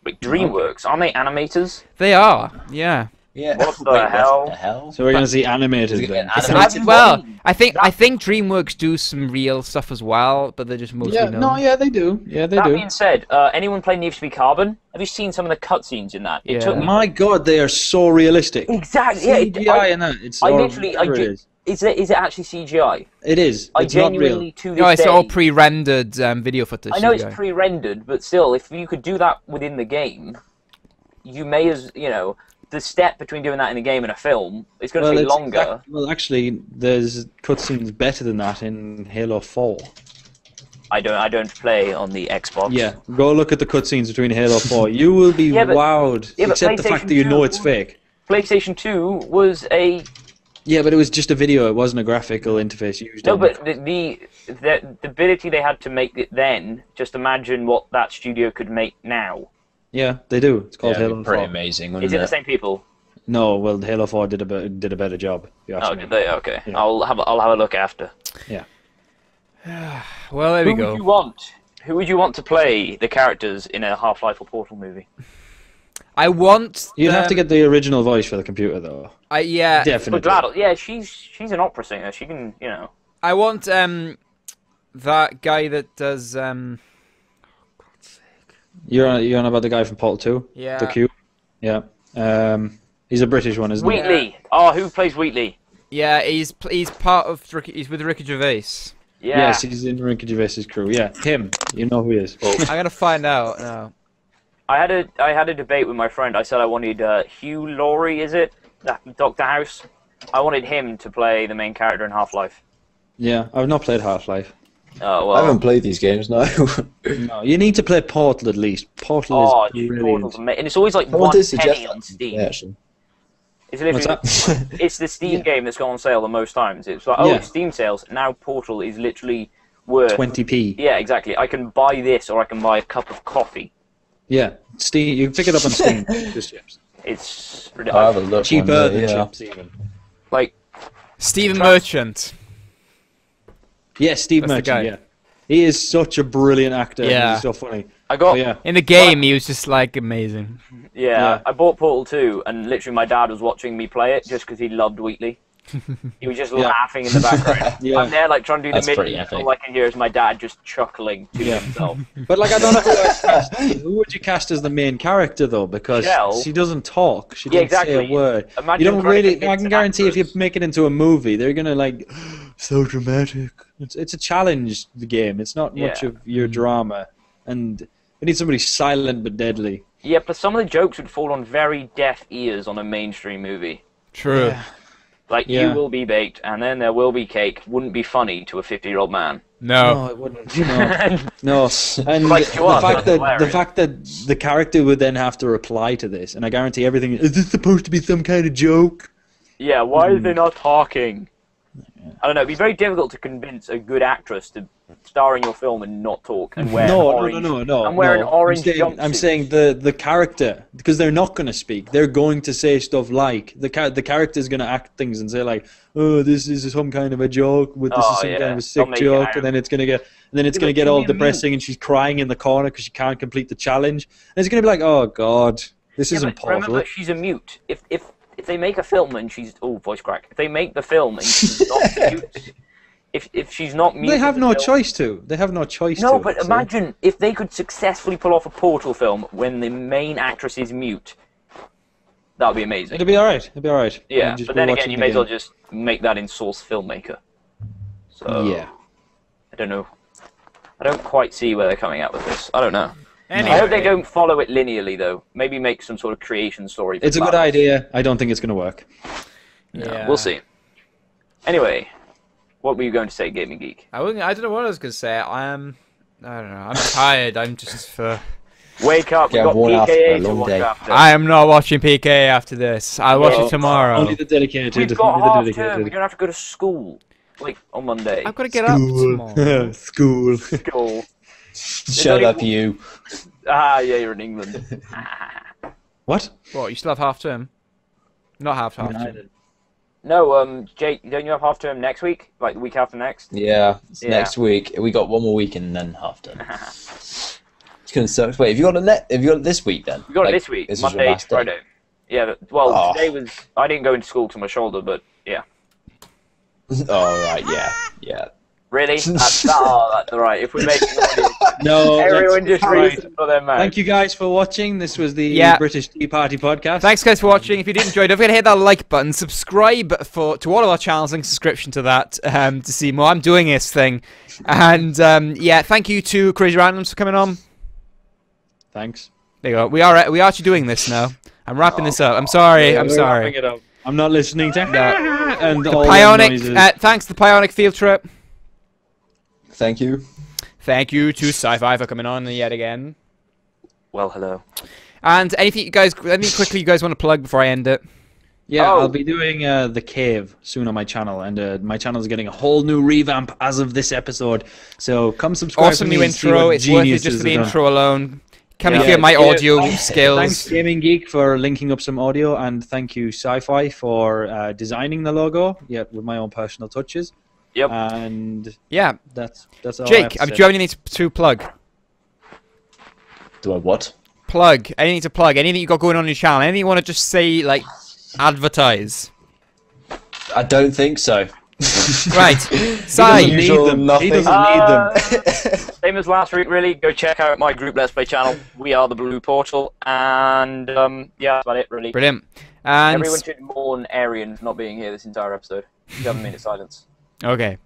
Wait, DreamWorks, aren't they animators? They are. Yeah. Yeah. What the Wait, hell? What the hell? So we're gonna see animated Is it then. an It's animated not- well, one? I think DreamWorks do some real stuff as well, but they're just mostly Yeah. known. No. Yeah, they do. Yeah, they That do. being said, anyone play Need for Speed Carbon? Have you seen some of the cutscenes in that? It Yeah. took me My God, they are so realistic. exactly. Yeah, CGI in that. It's I or literally, whatever it is. Is it actually CGI? It is. I It's not genuinely real. to this No, it's day. all pre-rendered video footage. I know it's CGI. pre-rendered, but still, if you could do that within the game, you may as the step between doing that in a game and a film is going to be it's longer. well, actually, there's cutscenes better than that in Halo 4. I don't play on the Xbox. Yeah, go look at the cutscenes between Halo 4. You will be Yeah, but- wowed. yeah, but except the fact that you PlayStation know 2 it's fake. PlayStation 2 was a Yeah, but it was just a video. It wasn't a graphical interface used. no, on but the ability they had to make it then. Just imagine what that studio could make now. yeah, they do. It's called Yeah, Halo pretty 4. amazing, Is wasn't it the same people? No, well, Halo 4 did a better job. If you ask Oh, me. did they? Okay, Yeah. I'll have a look after. Well, there we Who would go. you want? Who would you want to play the characters in a Half-Life or Portal movie? I want. You'd have to get the original voice for the computer, though. Yeah. But Definitely. GLaDOS, yeah, she's an opera singer. She can, I want that guy that does You're on about the guy from Portal 2? yeah. The Cube? Yeah. He's a British one, isn't he? Wheatley. Oh, who plays Wheatley? Yeah, he's part of he's with Ricky Gervais. Yeah. Yes, he's in Ricky Gervais's crew. Yeah, him. You know who he is. I'm gonna find out now. I had a debate with my friend. I said I wanted Hugh Laurie, is it? Dr. House. I wanted him to play the main character in Half-Life. Yeah, I've not played Half-Life. Oh well. I haven't played these games now. No, you need to play Portal at least. Portal Oh, is dude, brilliant. Portal's and it's always like I wanted to 1 suggest penny on that. Steam. Yeah, actually. It's What's literally that? it's the Steam Yeah. game that's gone on sale the most times. It's like Yeah. Steam sales now. Portal is literally worth 20p. Yeah, exactly. I can buy this or I can buy a cup of coffee. Yeah, Steam. You can pick it up on Steam. Just chips. It's I'll have a ridiculous. look. Cheaper one day, than yeah. chips, even. Like Stephen Merchant. Yeah, Steve That's the Merchant. guy. Yeah, He is such a brilliant actor. Yeah. He's so funny. Yeah. In the game, he was just like amazing. Yeah, I bought Portal 2, and literally my dad was watching me play it just because he loved Wheatley. He was just laughing in the background. I'm there like trying to do the mid, all I can hear is my dad just chuckling to himself. But like, I don't know who would you cast as the main character though, because she doesn't talk. She doesn't say a word. Imagine you don't really. I can guarantee if you make it into a movie, they're gonna like so dramatic. It's a challenge. The game. It's not much of your drama, and we need somebody silent but deadly. Yeah, plus some of the jokes would fall on very deaf ears on a mainstream movie. True. Yeah. Like, you will be baked, and then there will be cake. Wouldn't be funny to a 50-year-old man. No, it wouldn't. No. And Like the fact that the character would then have to reply to this, and I guarantee everything. Is this supposed to be some kind of joke? Yeah. Why are they not talking? I don't know. It'd be very difficult to convince a good actress to star in your film and not talk and wear orange. No. And wear an orange jumpsuit. I'm saying the character, because they're not going to speak. They're going to say stuff like the character's going to act things and say like, "Oh, this is some kind of a joke. This is some kind of a sick joke," and then it's going to get all depressing, and she's crying in the corner because she can't complete the challenge. And it's going to be like, "Oh God, this isn't Portal." Remember, she's a mute. If they make a film and she's voice crack. If they make the film and she's not mute. If she's not mute, they have no choice to. They have no choice to. No, but imagine if they could successfully pull off a Portal film when the main actress is mute. That would be amazing. It'd be alright. Yeah, but then again, you may as well just make that in Source Filmmaker. So yeah, I don't know. I don't quite see where they're coming out with this. I don't know. Anyway. I hope they don't follow it linearly, though. Maybe make some sort of creation story. It's a good idea. I don't think it's going to work. Yeah, we'll see. Anyway. What were you going to say, Gaming Geek? I don't know what I was going to say. I don't know. I'm tired. I'm just Wake up, we've got PKA to watch after. I am not watching PKA after this. I'll watch it tomorrow. Only the dedicated. We've got half term. We don't have to go to school. Like, on Monday. I've got to get up tomorrow. School. Shut up, you. Yeah, you're in England. What? What, you still have half term? Not half term. No, Jake, don't you have half term next week? Like the week after next? Yeah, next week. We got one more week and then half term. It's gonna suck. Wait, have you got it this week then? We got it this week, Monday to Friday. Yeah, today was. I didn't go into school to my shoulder, but yeah. Oh right, yeah. Really? That's right. If we make no, everyone just reads for their mouth. Thank you guys for watching. This was the British Tea Party podcast. Thanks guys for watching. If you did enjoy, don't forget to hit that like button, subscribe to all of our channels, link subscription to that to see more. I'm doing this thing, and thank you to Crazy Randoms for coming on. Thanks. There you go. We are actually doing this now. I'm wrapping this up. I'm sorry. I'm sorry. Wrapping it up. I'm not listening to and the Pionic. Thanks to the Pionic Field Trip. Thank you. Thank you to Sci-Fi for coming on yet again. Well, hello. And anything quickly you guys want to plug before I end it? Yeah, I'll be doing The Cave soon on my channel, and my channel is getting a whole new revamp as of this episode. So come subscribe to me. Awesome new intro. It's worth it just for the intro alone. Can we hear my audio skills? Thanks, Gaming Geek, for linking up some audio, and thank you, Sci-Fi, for designing the logo. Yeah, with my own personal touches. Yep. And yeah, that's all. Jake, do you have anything to plug? Do I what? Plug. Anything to plug? Anything you got going on your channel? Anything you want to just say, like, advertise? I don't think so. Right. Sai. He doesn't need them. Same as last week, really. Go check out my group Let's Play channel. We are the Blue Portal, and yeah, that's about it, really. Brilliant. And everyone should mourn Arian for not being here this entire episode. You have a minute silence. Okay.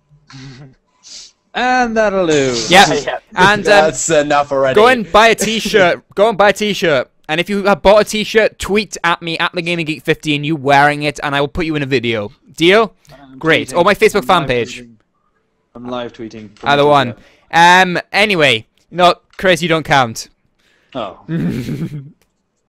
And that'll do. Yeah. And that's enough already. Go and buy a t-shirt. Go and buy a t-shirt. And if you have bought a t-shirt, tweet at me at TheGamingGeek50 and you wearing it, and I will put you in a video. Deal? Great. Or my Facebook fan page. I'm live tweeting. Either one. Anyway, no, Chris, you don't count. Oh.